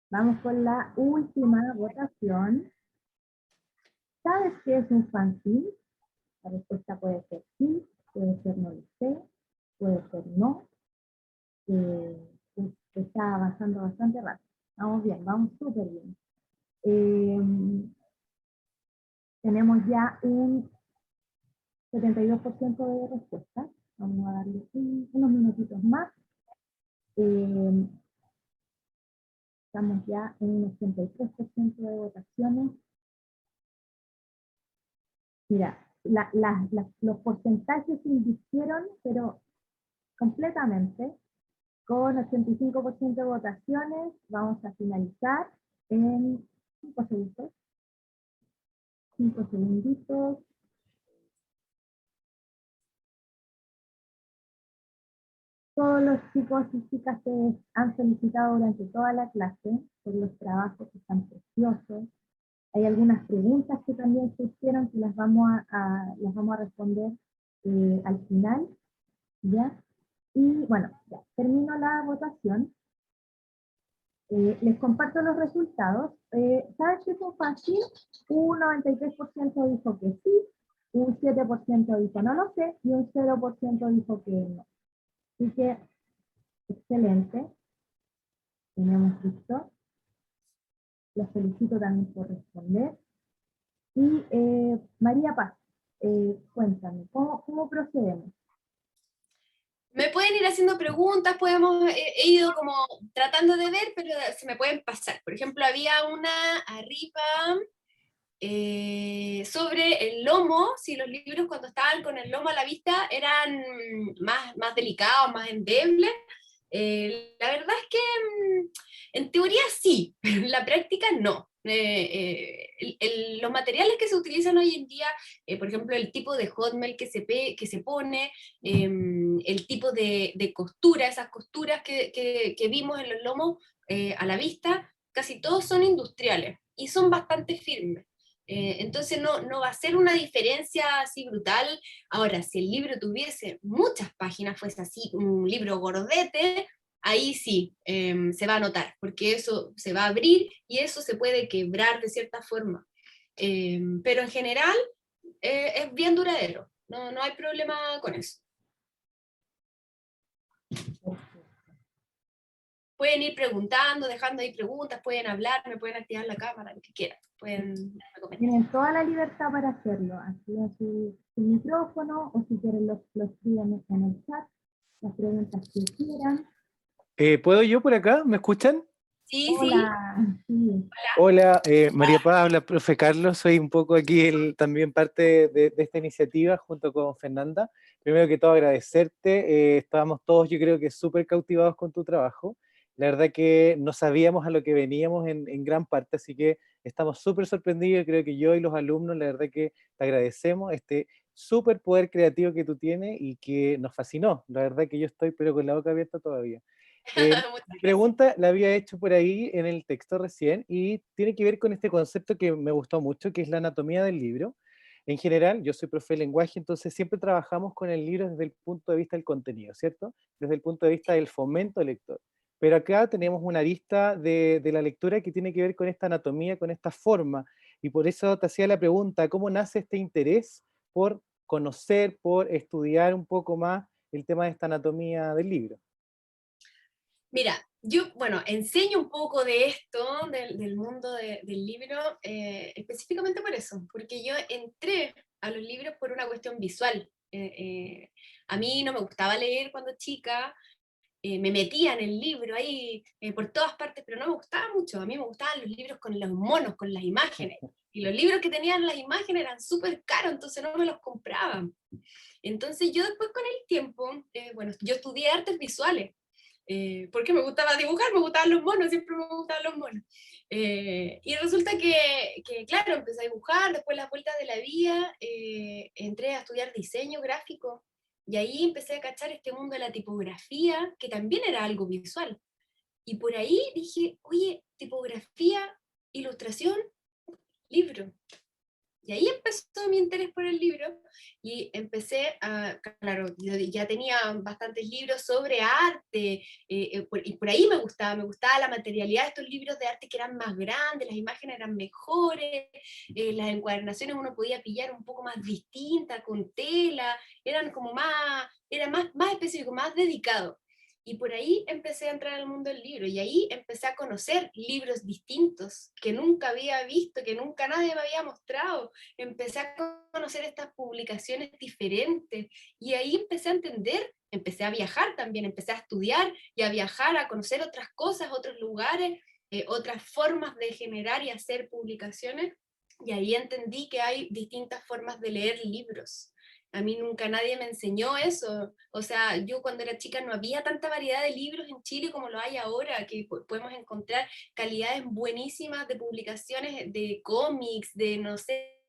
Vamos con la última votación. ¿Sabes qué es un fanzine? La respuesta puede ser sí, puede ser no lo sé, puede ser no. Está avanzando bastante rápido. Vamos bien, vamos súper bien. Tenemos ya un 72% de respuestas. Vamos a darle unos minutitos más. Estamos ya en un 83% de votaciones. Mira, los porcentajes se invirtieron, pero completamente. Con 85% de votaciones, vamos a finalizar en 5 segundos. 5 segunditos. Todos los chicos y chicas que han solicitado durante toda la clase por los trabajos que están preciosos. Hay algunas preguntas que también se hicieron que las vamos a responder al final, ¿ya? Y bueno, ya, termino la votación. Les comparto los resultados. ¿Sabes qué fue fácil? Un 93% dijo que sí, un 7% dijo no lo sé, y un 0% dijo que no. Así que, excelente. Tenemos listo. Los felicito también por responder. Y María Paz, cuéntame, ¿cómo procedemos? Me pueden ir haciendo preguntas, he ido como tratando de ver, pero se me pueden pasar. Por ejemplo, había una arriba sobre el lomo, si los libros cuando estaban con el lomo a la vista eran más delicados, más endebles. La verdad es que en teoría sí, pero en la práctica no. Los materiales que se utilizan hoy en día, por ejemplo, el tipo de hotmail que se pone, el tipo de costura, esas costuras que vimos en los lomos a la vista, casi todos son industriales y son bastante firmes. Entonces no va a ser una diferencia así brutal. Ahora, si el libro tuviese muchas páginas, fuese así, un libro gordete, ahí sí se va a notar, porque eso se va a abrir y eso se puede quebrar de cierta forma. Pero en general es bien duradero, no hay problema con eso. Pueden ir preguntando, dejando ahí preguntas, pueden hablar, me pueden activar la cámara, lo que quieran. Tienen toda la libertad para hacerlo. Activen su micrófono o si quieren lo escriben en el chat, las preguntas que quieran. ¿Puedo yo por acá? ¿Me escuchan? Sí, Hola. Sí. Hola, María Paz, habla profe Carlos, soy un poco aquí también parte de esta iniciativa junto con Fernanda. Primero que todo agradecerte, estábamos todos yo creo que súper cautivados con tu trabajo. La verdad que no sabíamos a lo que veníamos en gran parte, así que estamos súper sorprendidos. Creo que yo y los alumnos, la verdad que te agradecemos este súper poder creativo que tú tienes y que nos fascinó. La verdad que yo estoy pero con la boca abierta todavía. Mi pregunta la había hecho por ahí en el texto recién y tiene que ver con este concepto que me gustó mucho, que es la anatomía del libro. En general, yo soy profe de lenguaje, entonces siempre trabajamos con el libro desde el punto de vista del contenido, ¿cierto? Desde el punto de vista del fomento del lector. Pero acá tenemos una arista de la lectura que tiene que ver con esta anatomía, con esta forma, y por eso te hacía la pregunta, ¿cómo nace este interés por conocer, por estudiar un poco más el tema de esta anatomía del libro? Mira, yo, bueno, enseño un poco de esto, del mundo del libro, específicamente por eso, porque yo entré a los libros por una cuestión visual. A mí no me gustaba leer cuando chica, me metía en el libro ahí por todas partes, pero no me gustaba mucho. A mí me gustaban los libros con los monos, con las imágenes. Y los libros que tenían las imágenes eran súper caros, entonces no me los compraba. Entonces yo después con el tiempo, bueno, yo estudié artes visuales, porque me gustaba dibujar, me gustaban los monos, siempre me gustaban los monos. Y resulta claro, empecé a dibujar, después las vueltas de la vida, entré a estudiar diseño gráfico, y ahí empecé a cachar este mundo de la tipografía, que también era algo visual. Y por ahí dije, oye, tipografía, ilustración, libro. Y ahí empezó mi interés por el libro y empecé claro, yo ya tenía bastantes libros sobre arte y por ahí me gustaba la materialidad de estos libros de arte que eran más grandes, las imágenes eran mejores, las encuadernaciones uno podía pillar un poco más distinta, con tela, eran como más, era más específico, más dedicado. Y por ahí empecé a entrar al mundo del libro, y ahí empecé a conocer libros distintos que nunca había visto, que nunca nadie me había mostrado. Empecé a conocer estas publicaciones diferentes, y ahí empecé a entender, empecé a viajar también, empecé a estudiar y a viajar, a conocer otras cosas, otros lugares, otras formas de generar y hacer publicaciones, y ahí entendí que hay distintas formas de leer libros. A mí nunca nadie me enseñó eso. O sea, yo cuando era chica no había tanta variedad de libros en Chile como lo hay ahora, que podemos encontrar calidades buenísimas de publicaciones, de cómics, de, no sé,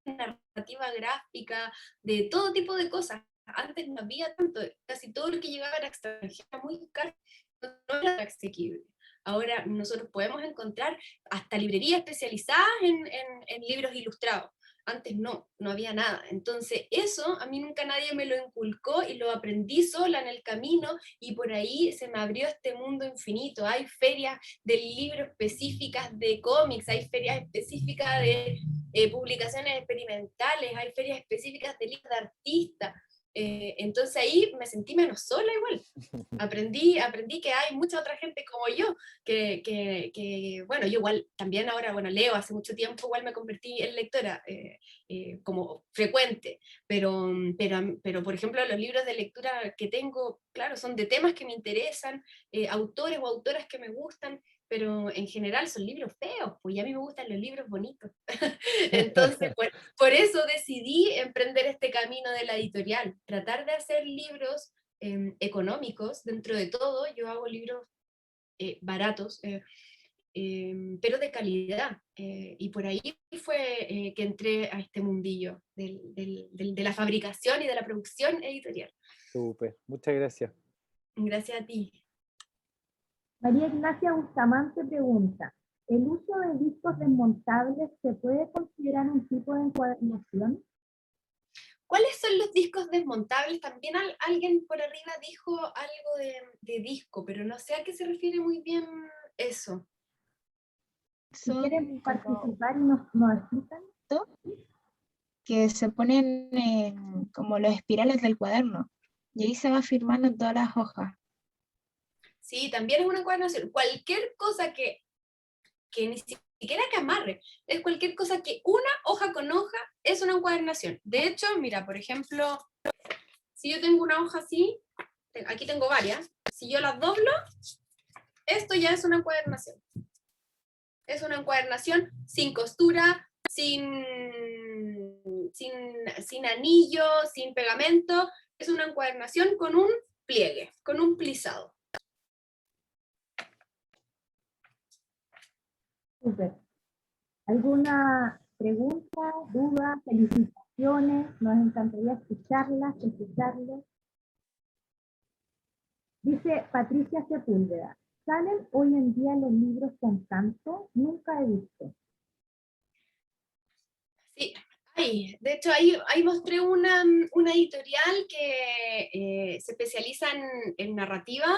narrativa gráfica, de todo tipo de cosas. Antes no había tanto, casi todo lo que llegaba era extranjero, muy caro, no era asequible. Ahora nosotros podemos encontrar hasta librerías especializadas en libros ilustrados. Antes no había nada. Entonces eso a mí nunca nadie me lo inculcó, y lo aprendí sola en el camino, y por ahí se me abrió este mundo infinito. Hay ferias de libros específicas de cómics, hay ferias específicas de publicaciones experimentales, hay ferias específicas de libros de artistas. Entonces ahí me sentí menos sola igual. Aprendí que hay mucha otra gente como yo, bueno, yo igual también ahora, bueno, leo hace mucho tiempo, igual me convertí en lectora como frecuente, pero por ejemplo los libros de lectura que tengo, claro, son de temas que me interesan, autores o autoras que me gustan, pero en general son libros feos, pues y a mí me gustan los libros bonitos. Entonces, por eso decidí emprender este camino de la editorial, tratar de hacer libros económicos. Dentro de todo, yo hago libros baratos, pero de calidad. Y por ahí fue que entré a este mundillo de la fabricación y de la producción editorial. Súper, muchas gracias. Gracias a ti. María Ignacia Bustamante pregunta, ¿el uso de discos desmontables se puede considerar un tipo de encuadernación? ¿Cuáles son los discos desmontables? También alguien por arriba dijo algo de disco, pero no sé a qué se refiere muy bien eso. Si quieren Son como participar y nos explican. que se ponen como los espirales del cuaderno, y ahí se va firmando en todas las hojas. Sí, también es una encuadernación. Cualquier cosa que ni siquiera que amarre, es cualquier cosa que una hoja con hoja es una encuadernación. De hecho, mira, por ejemplo, si yo tengo una hoja así, aquí tengo varias, si yo las doblo, esto ya es una encuadernación. Es una encuadernación sin costura, sin anillo, sin pegamento. Es una encuadernación con un pliegue, con un plisado. Súper. ¿Alguna pregunta, duda, felicitaciones? Nos encantaría escucharlas. Dice Patricia Sepúlveda, ¿salen hoy en día los libros con canto? Nunca he visto. Sí, de hecho ahí mostré una editorial que se especializa en narrativa,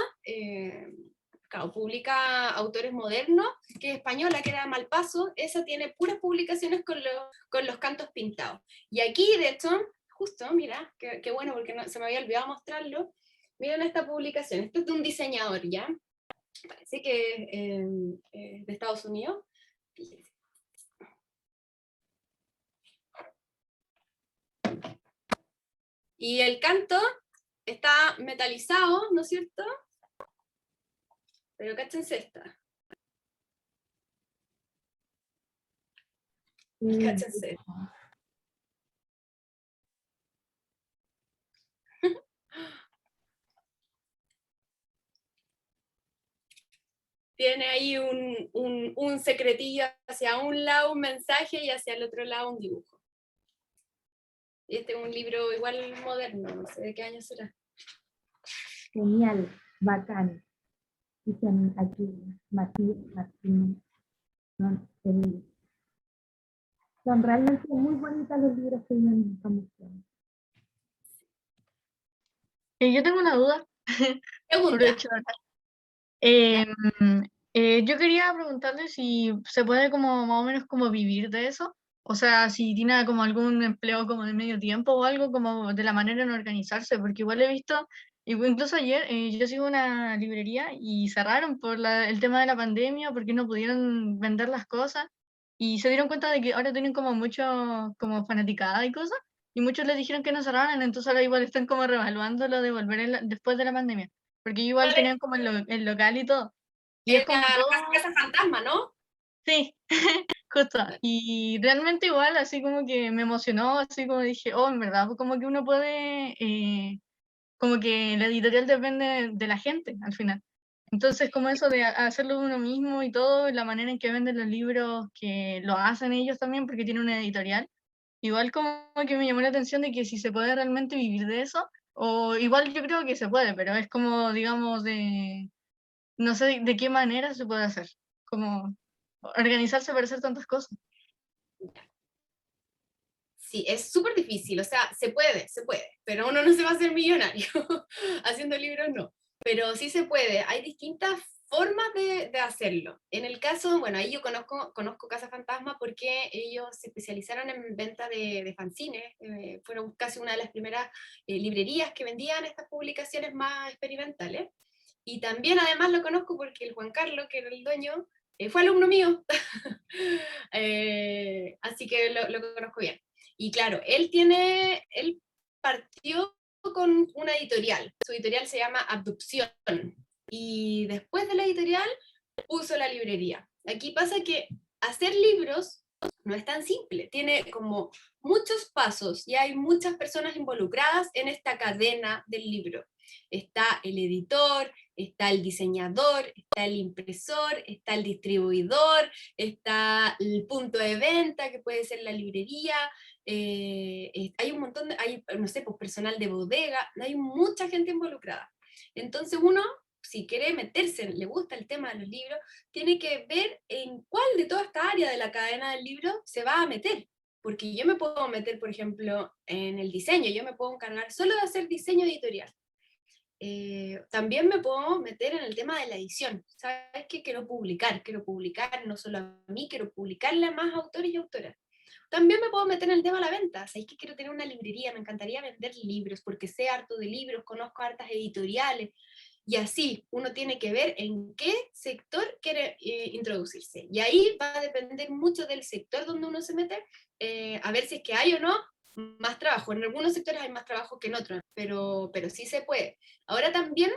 claro, publica autores modernos, que es española, que era Malpaso. Esa tiene puras publicaciones con los cantos pintados. Y aquí, de hecho, justo, mira, qué bueno, porque se me había olvidado mostrarlo. Miren esta publicación, esto es de un diseñador, ¿ya? Parece que es de Estados Unidos. Fíjense. Y el canto está metalizado, ¿no es cierto? Pero cáchense esta. Cáchense. Tiene ahí un secretillo hacia un lado, un mensaje, y hacia el otro lado un dibujo. Y este es un libro igual moderno, no sé de qué año será. Genial, bacán. Dicen aquí, Martín. Son realmente muy bonitos los libros que vienen con ustedes. Yo tengo una duda. Pregunta. Yo quería preguntarle si se puede como más o menos como vivir de eso, O sea, si tiene como algún empleo como de medio tiempo o algo, como de la manera en organizarse, porque igual he visto, incluso ayer yo sigo una librería y cerraron por el tema de la pandemia porque no pudieron vender las cosas y se dieron cuenta de que ahora tienen como mucho como fanaticada y cosas y muchos les dijeron que no cerraran, entonces ahora igual están como revaluando lo de volver después de la pandemia, porque igual tenían como el local y todo. Y es como Era todo, Casa Fantasma, ¿no? sí, justo, y realmente igual, así como que me emocionó, así como dije, oh, en verdad, pues como que uno puede, como que la editorial depende de la gente al final. Entonces, como eso de hacerlo uno mismo y todo, la manera en que venden los libros, que lo hacen ellos también, porque tienen una editorial, igual como que me llamó la atención de que si se puede realmente vivir de eso, o igual yo creo que se puede, pero es como, digamos, no sé de qué manera se puede hacer, como organizarse para hacer tantas cosas. Sí, es súper difícil, o sea, se puede, pero uno no se va a hacer millonario haciendo libros, no. Pero sí se puede, hay distintas formas de hacerlo. En el caso, bueno, ahí yo conozco Casa Fantasma porque ellos se especializaron en venta de fanzines, fueron casi una de las primeras librerías que vendían estas publicaciones más experimentales. Y también además lo conozco porque el Juan Carlos, que era el dueño, fue alumno mío, así que lo conozco bien. Y claro, él partió con una editorial, su editorial se llama Abducción, y después de la editorial puso la librería. Aquí pasa que hacer libros no es tan simple, tiene como muchos pasos y hay muchas personas involucradas en esta cadena del libro. Está el editor, está el diseñador, está el impresor, está el distribuidor, está el punto de venta, que puede ser la librería, hay un montón hay, no sé, pues personal de bodega, hay mucha gente involucrada. Entonces uno, si quiere meterse, le gusta el tema de los libros, tiene que ver en cuál de toda esta área de la cadena del libro se va a meter. Porque yo me puedo meter, por ejemplo, en el diseño, yo me puedo encargar solo de hacer diseño editorial. También me puedo meter en el tema de la edición. ¿Sabes qué? Quiero publicar no solo a mí, quiero publicarle a más autores y autoras. También me puedo meter en el tema de la venta. ¿Sabes que quiero tener una librería? Me encantaría vender libros porque sé harto de libros, conozco hartas editoriales. Y así uno tiene que ver en qué sector quiere introducirse. Y ahí va a depender mucho del sector donde uno se mete, a ver si es que hay o no más trabajo. En algunos sectores hay más trabajo que en otros, pero sí se puede. Ahora también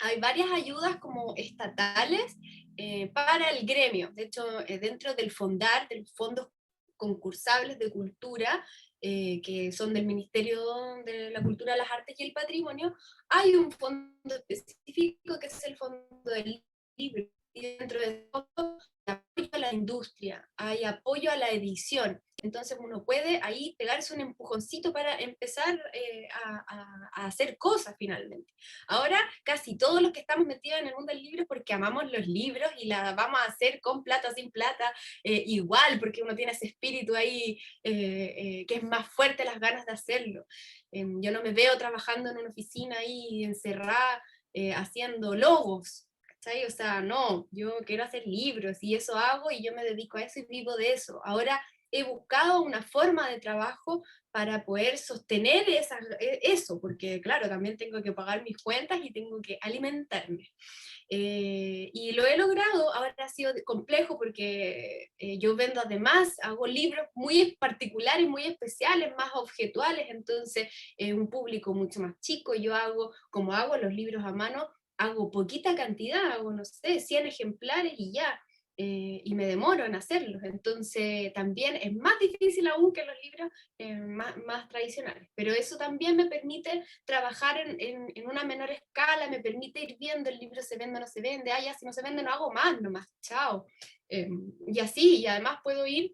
hay varias ayudas como estatales para el gremio. De hecho, dentro del FONDAR, del Fondos Concursables de Cultura, que son del Ministerio de la Cultura, las Artes y el Patrimonio, hay un fondo específico que es el Fondo del Libro. Y dentro de eso hay apoyo a la industria, hay apoyo a la edición. Entonces uno puede ahí pegarse un empujoncito para empezar a hacer cosas finalmente. Ahora, casi todos los que estamos metidos en el mundo del libro es porque amamos los libros y la vamos a hacer con plata, sin plata, igual, porque uno tiene ese espíritu ahí que es más fuerte las ganas de hacerlo. Yo no me veo trabajando en una oficina ahí encerrada haciendo logos, ¿cachai? O sea, no, yo quiero hacer libros y eso hago y yo me dedico a eso y vivo de eso. Ahora he buscado una forma de trabajo para poder sostener eso, porque claro, también tengo que pagar mis cuentas y tengo que alimentarme. Y lo he logrado, ahora ha sido complejo porque yo vendo además, hago libros muy particulares, muy especiales, más objetuales, entonces un público mucho más chico, yo hago, como hago los libros a mano, hago poquita cantidad, hago, no sé, 100 ejemplares y ya, y me demoro en hacerlos, entonces también es más difícil aún que los libros más tradicionales, pero eso también me permite trabajar en una menor escala, me permite ir viendo el libro se vende o no se vende, ya si no se vende no hago más, nomás, chao. Y así, y además puedo ir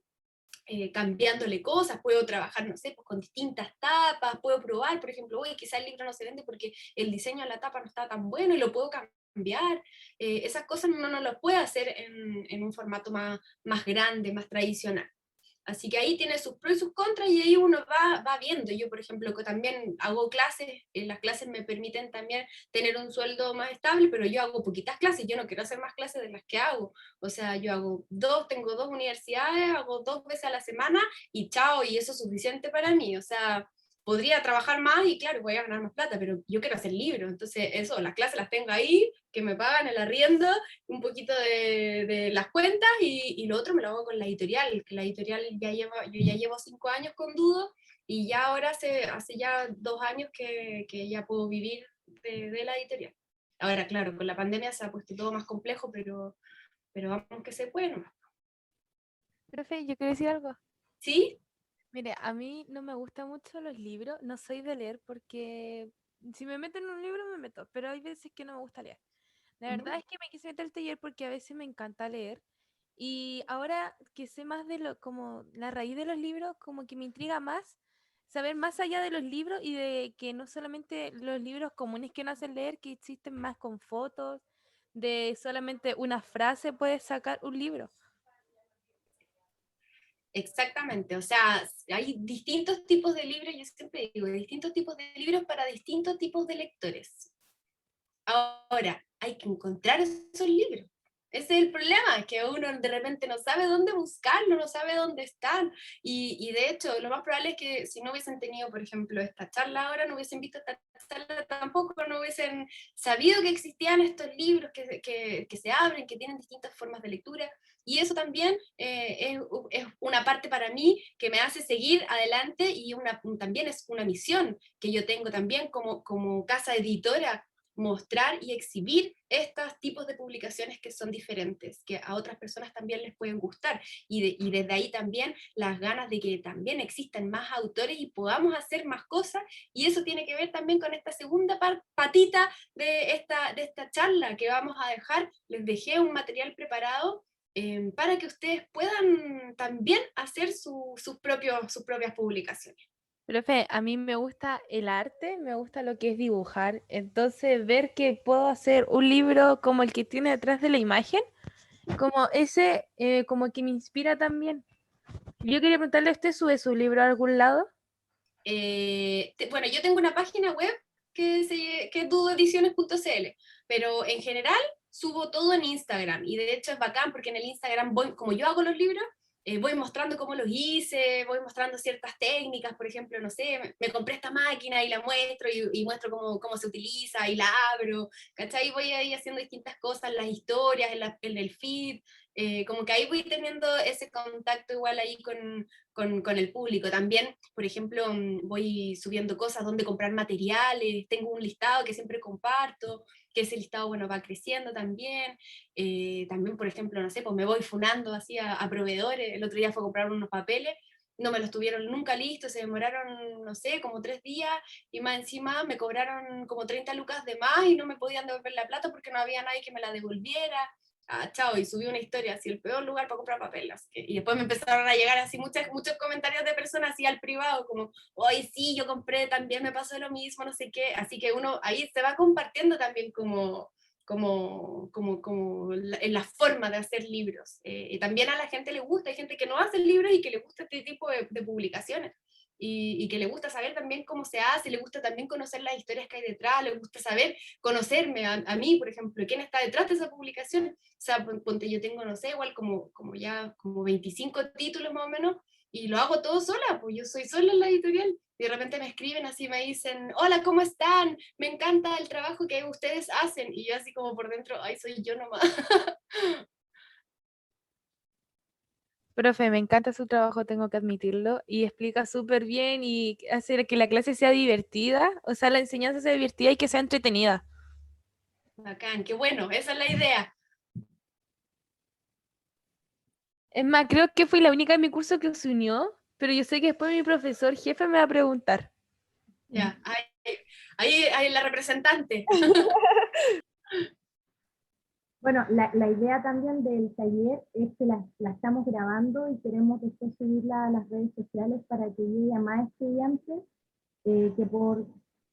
cambiándole cosas, puedo trabajar, no sé, pues con distintas tapas, puedo probar, por ejemplo, oye, quizá el libro no se vende porque el diseño de la tapa no está tan bueno y lo puedo cambiar. Esas cosas uno no lo puede hacer en un formato más grande, más tradicional. Así que ahí tiene sus pros y sus contras y ahí uno va viendo. Yo, por ejemplo, que también hago clases, las clases me permiten también tener un sueldo más estable, pero yo hago poquitas clases, yo no quiero hacer más clases de las que hago. O sea, yo hago tengo 2 universidades, hago 2 veces a la semana y chao, y eso es suficiente para mí. O sea, podría trabajar más y claro, voy a ganar más plata, pero yo quiero hacer libros, entonces eso, las clases las tengo ahí, que me pagan el arriendo, un poquito de las cuentas y lo otro me lo hago con la editorial, que la editorial yo ya llevo 5 años con Dudo y ya ahora hace ya 2 años que ya puedo vivir de la editorial. Ahora, claro, con la pandemia se ha puesto todo más complejo, pero vamos que se puede, ¿no? Profe, yo quiero decir algo. ¿Sí? Mire, a mí no me gustan mucho los libros, no soy de leer porque si me meten en un libro me meto, pero hay veces que no me gusta leer. La verdad es que me quise meter al taller porque a veces me encanta leer y ahora que sé más de como la raíz de los libros, como que me intriga más saber más allá de los libros y de que no solamente los libros comunes que no hacen leer, que existen más con fotos, de solamente una frase puedes sacar un libro. Exactamente, o sea, hay distintos tipos de libros, yo siempre digo, distintos tipos de libros para distintos tipos de lectores. Ahora, hay que encontrar esos libros. Ese es el problema, que uno de repente no sabe dónde buscarlo, no sabe dónde están. Y de hecho, lo más probable es que si no hubiesen tenido, por ejemplo, esta charla ahora, no hubiesen visto esta charla tampoco, no hubiesen sabido que existían estos libros que se abren, que tienen distintas formas de lectura. Y eso también es una parte para mí que me hace seguir adelante y también es una misión que yo tengo también como casa editora, mostrar y exhibir estos tipos de publicaciones que son diferentes, que a otras personas también les pueden gustar, y desde ahí también las ganas de que también existan más autores y podamos hacer más cosas, y eso tiene que ver también con esta segunda patita de esta charla que vamos a dejar. Les dejé un material preparado para que ustedes puedan también hacer sus propias publicaciones. Profe, a mí me gusta el arte, me gusta lo que es dibujar, entonces ver que puedo hacer un libro como el que tiene detrás de la imagen, como ese, como que me inspira también. Yo quería preguntarle, ¿usted sube su libro a algún lado? Bueno, yo tengo una página web que es dudoediciones.cl, pero en general subo todo en Instagram, y de hecho es bacán porque en el Instagram como yo hago los libros, voy mostrando cómo los hice, voy mostrando ciertas técnicas, por ejemplo, no sé, me compré esta máquina y la muestro y muestro cómo se utiliza y la abro, ¿cachai? Voy ahí haciendo distintas cosas, las historias, en el feed, como que ahí voy teniendo ese contacto igual ahí con el público. También, por ejemplo, voy subiendo cosas, donde comprar materiales, tengo un listado que siempre comparto, que ese listado, bueno, va creciendo también. También, por ejemplo, no sé, pues me voy funando así a proveedores. El otro día fue a comprar unos papeles, no me los tuvieron nunca listos, se demoraron, no sé, como 3 días, y más encima me cobraron como 30 lucas de más y no me podían devolver la plata porque no había nadie que me la devolviera. Chao, y subí una historia así, el peor lugar para comprar papel, y después me empezaron a llegar así muchos comentarios de personas así al privado, como, hoy sí, yo compré, también me pasó lo mismo, no sé qué, así que uno ahí se va compartiendo también en la forma de hacer libros, y también a la gente le gusta, hay gente que no hace libros y que le gusta este tipo de publicaciones, y que le gusta saber también cómo se hace, le gusta también conocer las historias que hay detrás, le gusta saber, conocerme a mí, por ejemplo, quién está detrás de esa publicación. O sea, ponte, yo tengo, no sé, igual como 25 títulos más o menos, y lo hago todo sola, pues yo soy sola en la editorial, y de repente me escriben así, me dicen, hola, ¿cómo están? Me encanta el trabajo que ustedes hacen, y yo así como por dentro, ay, soy yo nomás. Profe, me encanta su trabajo, tengo que admitirlo, y explica súper bien y hace que la clase sea divertida, o sea, la enseñanza sea divertida y que sea entretenida. Bacán, qué bueno, esa es la idea. Es más, creo que fui la única en mi curso que se unió, pero yo sé que después mi profesor jefe me va a preguntar. Ya, ahí la representante. Bueno, la idea también del taller es que la estamos grabando y queremos después subirla a las redes sociales para que llegue a más estudiantes que por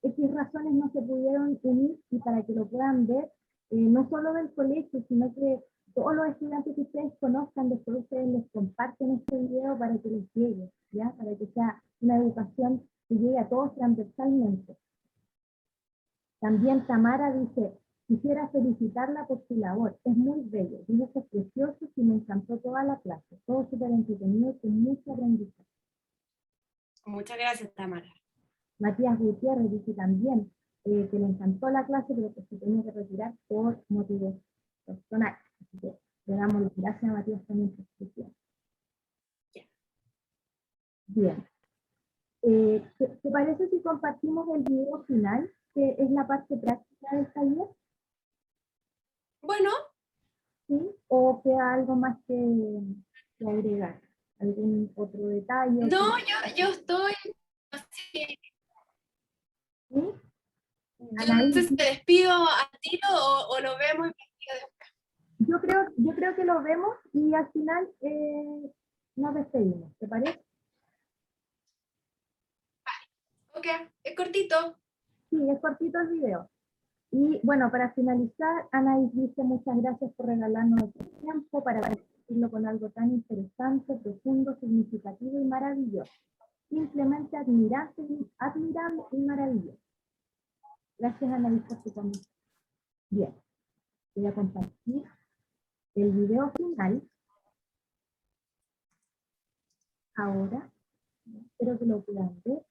X razones no se pudieron unir, y para que lo puedan ver, no solo del colegio, sino que todos los estudiantes que ustedes conozcan, después ustedes les comparten este video para que les llegue, ¿ya? Para que sea una educación que llegue a todos transversalmente. También Tamara dice, quisiera felicitarla por su labor, es muy bello, dibujos preciosos y me encantó toda la clase, todo súper entretenido y con mucho aprendizaje. Muchas gracias, Tamara. Matías Gutiérrez dice también que le encantó la clase, pero que se tenía que retirar por motivos personales. Así que le damos las gracias a Matías también por su tiempo. Bien. ¿Te parece si compartimos el video final, que es la parte práctica del taller? Bueno, ¿Sí? ¿O queda algo más que agregar? ¿Algún otro detalle? no, yo estoy así. ¿Sí? Yo no sé si te despido al tiro o lo vemos y Yo creo que lo vemos y al final nos despedimos, ¿te parece? Ok, es cortito. Sí, es cortito el video. Y bueno, para finalizar, Anaís dice muchas gracias por regalarnos este tiempo para compartirlo con algo tan interesante, profundo, significativo y maravilloso. Simplemente admirable y maravilloso. Gracias, Anaís, por tu comentario. Bien, voy a compartir el video final. Ahora, espero que lo puedan ver.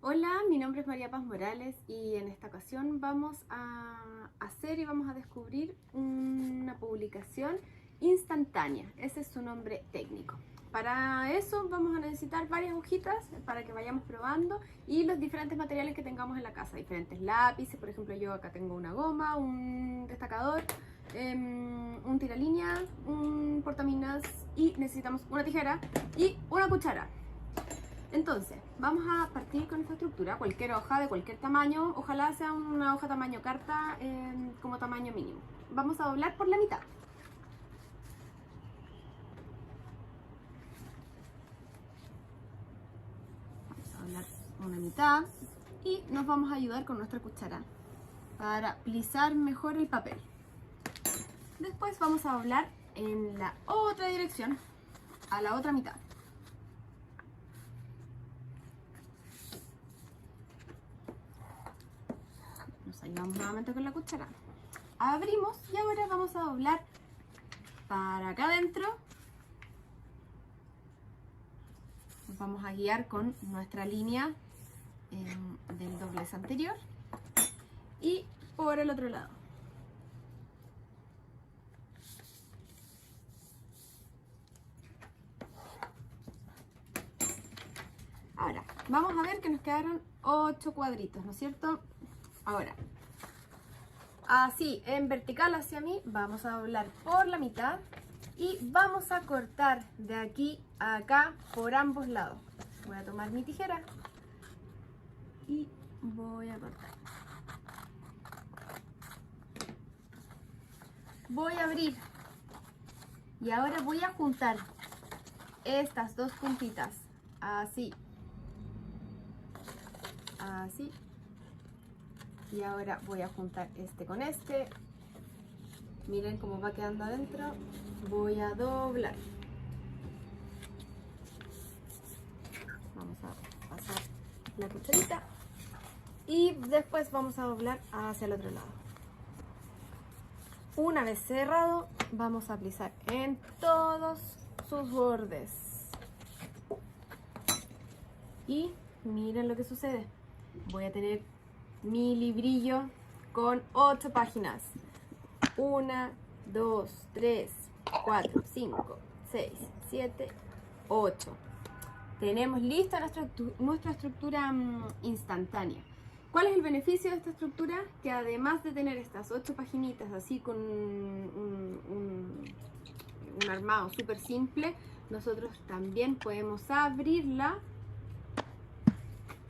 Hola, mi nombre es María Paz Morales y en esta ocasión vamos a hacer y vamos a descubrir una publicación instantánea. Ese es su nombre técnico. Para eso vamos a necesitar varias hojitas para que vayamos probando y los diferentes materiales que tengamos en la casa. Diferentes lápices, por ejemplo yo acá tengo una goma, un destacador, un tiralínea, un portaminas y necesitamos una tijera y una cuchara. Entonces, vamos a partir con esta estructura, cualquier hoja de cualquier tamaño, ojalá sea una hoja tamaño carta como tamaño mínimo. Vamos a doblar por la mitad. Vamos a doblar una mitad y nos vamos a ayudar con nuestra cuchara para plisar mejor el papel. Después vamos a doblar en la otra dirección, a la otra mitad. Ayudamos nuevamente con la cuchara. Abrimos y ahora vamos a doblar para acá adentro. Nos vamos a guiar con nuestra línea del doblez anterior y por el otro lado. Ahora, vamos a ver que nos quedaron 8 cuadritos, ¿no es cierto? Ahora, así, en vertical hacia mí, vamos a doblar por la mitad y vamos a cortar de aquí a acá por ambos lados. Voy a tomar mi tijera y voy a cortar. Voy a abrir y ahora voy a juntar estas dos puntitas, así, así. Y ahora voy a juntar este con este. Miren cómo va quedando adentro. Voy a doblar. Vamos a pasar la cucharita. Y después vamos a doblar hacia el otro lado. Una vez cerrado, vamos a plisar en todos sus bordes. Y miren lo que sucede. Voy a tener mi librillo con 8 páginas. 1, 2, 3, 4, 5, 6, 7, 8. Tenemos lista nuestra estructura instantánea. ¿Cuál es el beneficio de esta estructura? Que además de tener estas 8 paginitas así con un armado súper simple, nosotros también podemos abrirla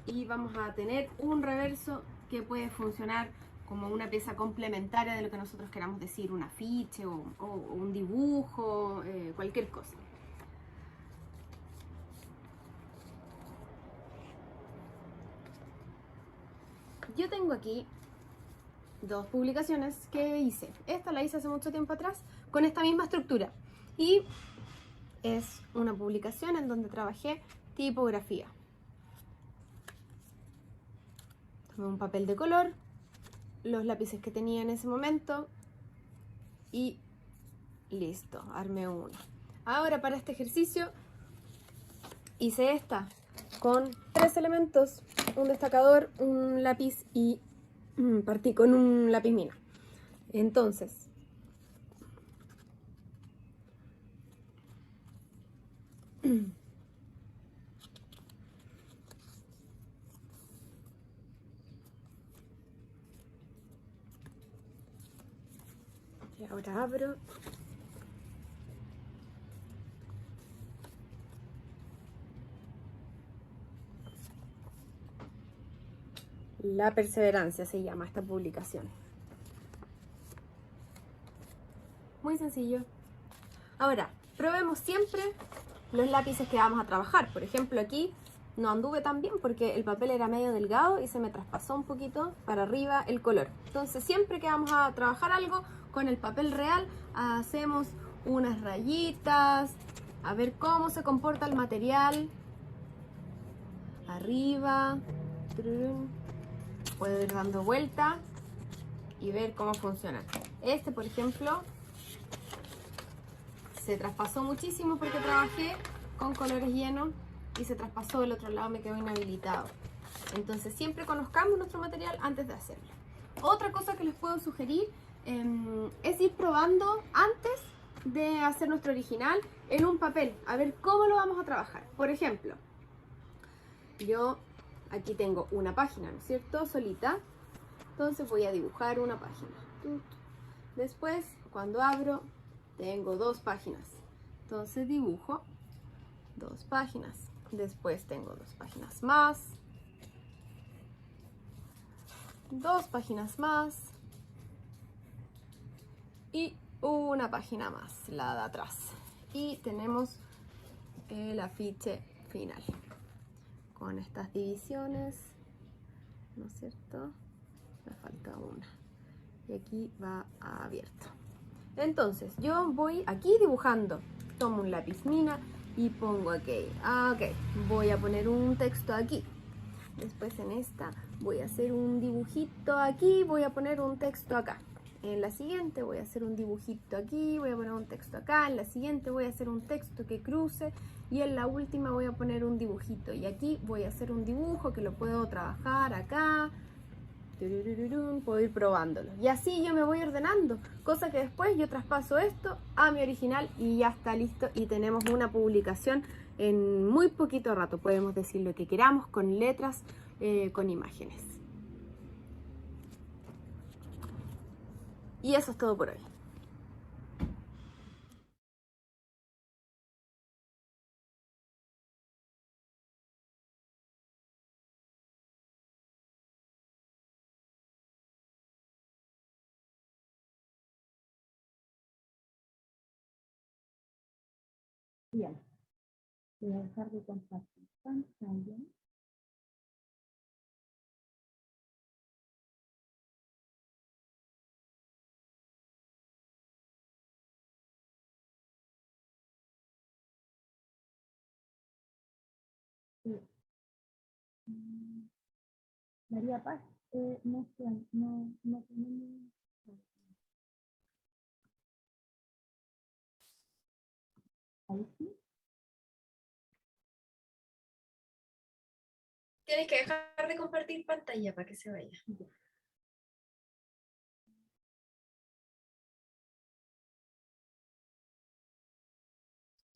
y vamos a tener un reverso que puede funcionar como una pieza complementaria de lo que nosotros queramos decir, un afiche o un dibujo, cualquier cosa. yo tengo aquí dos publicaciones que hice. Esta la hice hace mucho tiempo atrás con esta misma estructura. Y es una publicación en donde trabajé tipografía. Tomé un papel de color, los lápices que tenía en ese momento y listo, armé una. Ahora para este ejercicio hice esta con 3 elementos, un destacador, un lápiz y partí con un lápiz mina. Entonces, y ahora abro. La perseverancia se llama esta publicación. Muy sencillo. Ahora, probemos siempre los lápices que vamos a trabajar. Por ejemplo, aquí no anduve tan bien porque el papel era medio delgado y se me traspasó un poquito para arriba el color. Entonces, siempre que vamos a trabajar algo con el papel real, hacemos unas rayitas, a ver cómo se comporta el material. Arriba. Puedo ir dando vuelta y ver cómo funciona. Este, por ejemplo, se traspasó muchísimo porque trabajé con colores llenos y se traspasó del otro lado, me quedó inhabilitado. Entonces siempre conozcamos nuestro material antes de hacerlo. Otra cosa que les puedo sugerir es ir probando antes de hacer nuestro original en un papel, a ver cómo lo vamos a trabajar. Por ejemplo, yo aquí tengo una página, ¿no es cierto? Solita. Entonces voy a dibujar una página. Después, cuando abro, tengo 2 páginas. Entonces dibujo 2 páginas. Después tengo 2 páginas más. 2 páginas más. Y una página más, la de atrás. Y tenemos el afiche final. Con estas divisiones, ¿no es cierto? Me falta una. Y aquí va abierto. Entonces, yo voy aquí dibujando. Tomo un lápiz mina y pongo aquí. Voy a poner un texto aquí. Después en esta voy a hacer un dibujito aquí, voy a poner un texto acá. En la siguiente voy a hacer un dibujito aquí, voy a poner un texto acá. En la siguiente voy a hacer un texto que cruce. Y en la última voy a poner un dibujito. Y aquí voy a hacer un dibujo que lo puedo trabajar acá. Puedo ir probándolo. Y así yo me voy ordenando. Cosa que después yo traspaso esto a mi original y ya está listo. Y tenemos una publicación en muy poquito rato. Podemos decir lo que queramos con letras, con imágenes. Y eso es todo por hoy. Bien. Voy a dejar de compartir pantalla. María Paz, no tenemos. Ahí sí. Tienes que dejar de compartir pantalla para que se vaya.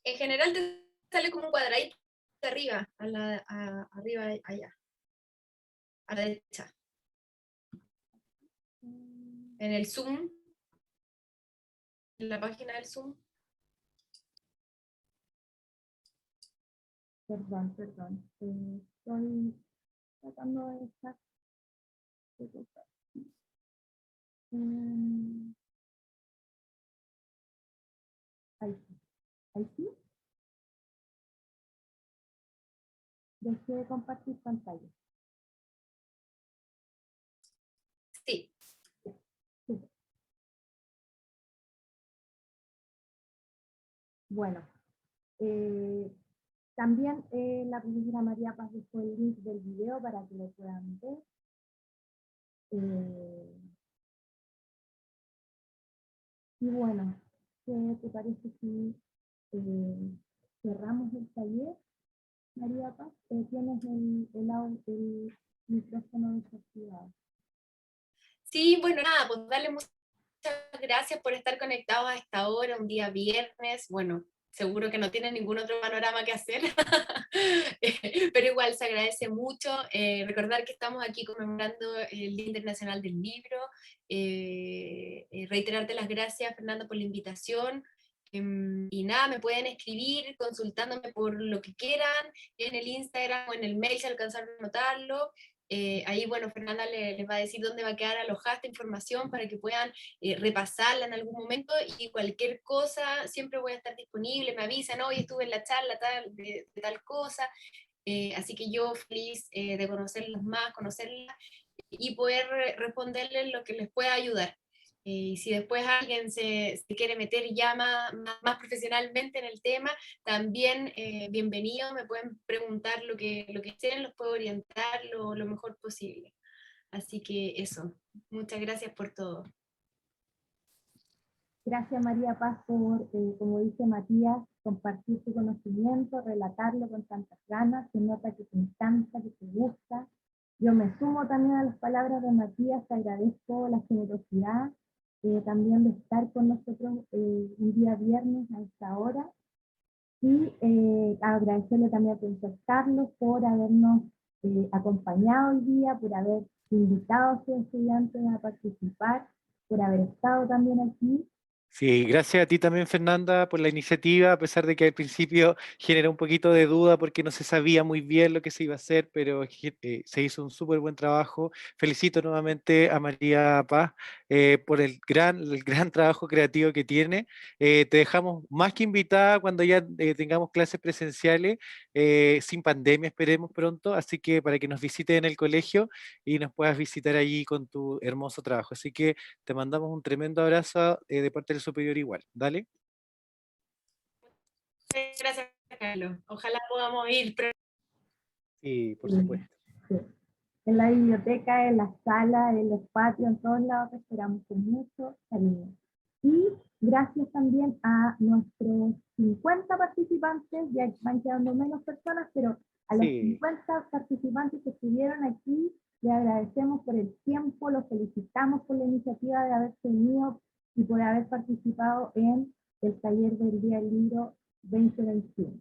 En general te sale como un cuadradito de arriba, arriba allá, a la derecha. En el Zoom, en la página del Zoom. Perdón. Estoy tratando de estar. Ahí sí. Ahí sí. Dejé de compartir pantalla. Bueno, también la profesora María Paz dejó el link del video para que lo puedan ver. Y bueno, ¿qué te parece si cerramos el taller? María Paz, tienes el micrófono desactivado. Sí, bueno, nada, pues darle muchas gracias por estar conectados a esta hora, un día viernes. Bueno, seguro que no tienen ningún otro panorama que hacer, pero igual se agradece mucho. Recordar que estamos aquí conmemorando el Día Internacional del Libro. Reiterarte las gracias, Fernando, por la invitación. Y nada, me pueden escribir consultándome por lo que quieran en el Instagram o en el mail si alcanzaron a notarlo. Ahí, bueno, Fernanda les va a decir dónde va a quedar alojada esta información para que puedan repasarla en algún momento, y cualquier cosa siempre voy a estar disponible, me avisan, hoy estuve en la charla de tal cosa, así que yo feliz de conocerlos más, conocerlas y poder responderles lo que les pueda ayudar. Y si después alguien se quiere meter ya más profesionalmente en el tema, también bienvenido, me pueden preguntar lo que quieran, los puedo orientar lo mejor posible. Así que eso, muchas gracias por todo. Gracias María Paz por, como dice Matías, compartir tu conocimiento, relatarlo con tantas ganas, se nota que te encanta, que te gusta. Yo me sumo también a las palabras de Matías, te agradezco la generosidad también de estar con nosotros un día viernes a esta hora, y agradecerle también a profesor Carlos por habernos acompañado hoy día, por haber invitado a sus estudiantes a participar, por haber estado también aquí. Sí, gracias a ti también, Fernanda, por la iniciativa, a pesar de que al principio generó un poquito de duda porque no se sabía muy bien lo que se iba a hacer, pero se hizo un súper buen trabajo. Felicito nuevamente a María Paz por el gran trabajo creativo que tiene. Te dejamos más que invitada cuando ya tengamos clases presenciales, sin pandemia, esperemos pronto, así que para que nos visites en el colegio y nos puedas visitar allí con tu hermoso trabajo. Así que te mandamos un tremendo abrazo de parte del superior igual. Dale. Gracias, Carlos. Ojalá podamos ir. Sí, por Sí, supuesto. sí. En la biblioteca, en las salas, en los patios, en todos lados, te esperamos con mucho cariño. Y gracias también a nuestros 50 participantes, ya van quedando menos personas, pero a los Sí. 50 participantes que estuvieron aquí, les agradecemos por el tiempo, los felicitamos por la iniciativa de haberse unido y por haber participado en el taller del Día del Libro 2021.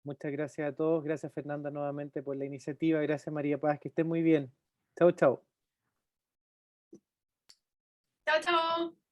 Muchas gracias a todos. Gracias, Fernanda, nuevamente por la iniciativa. Gracias, María Paz. Que estén muy bien. Chao, chao. Chao, chao.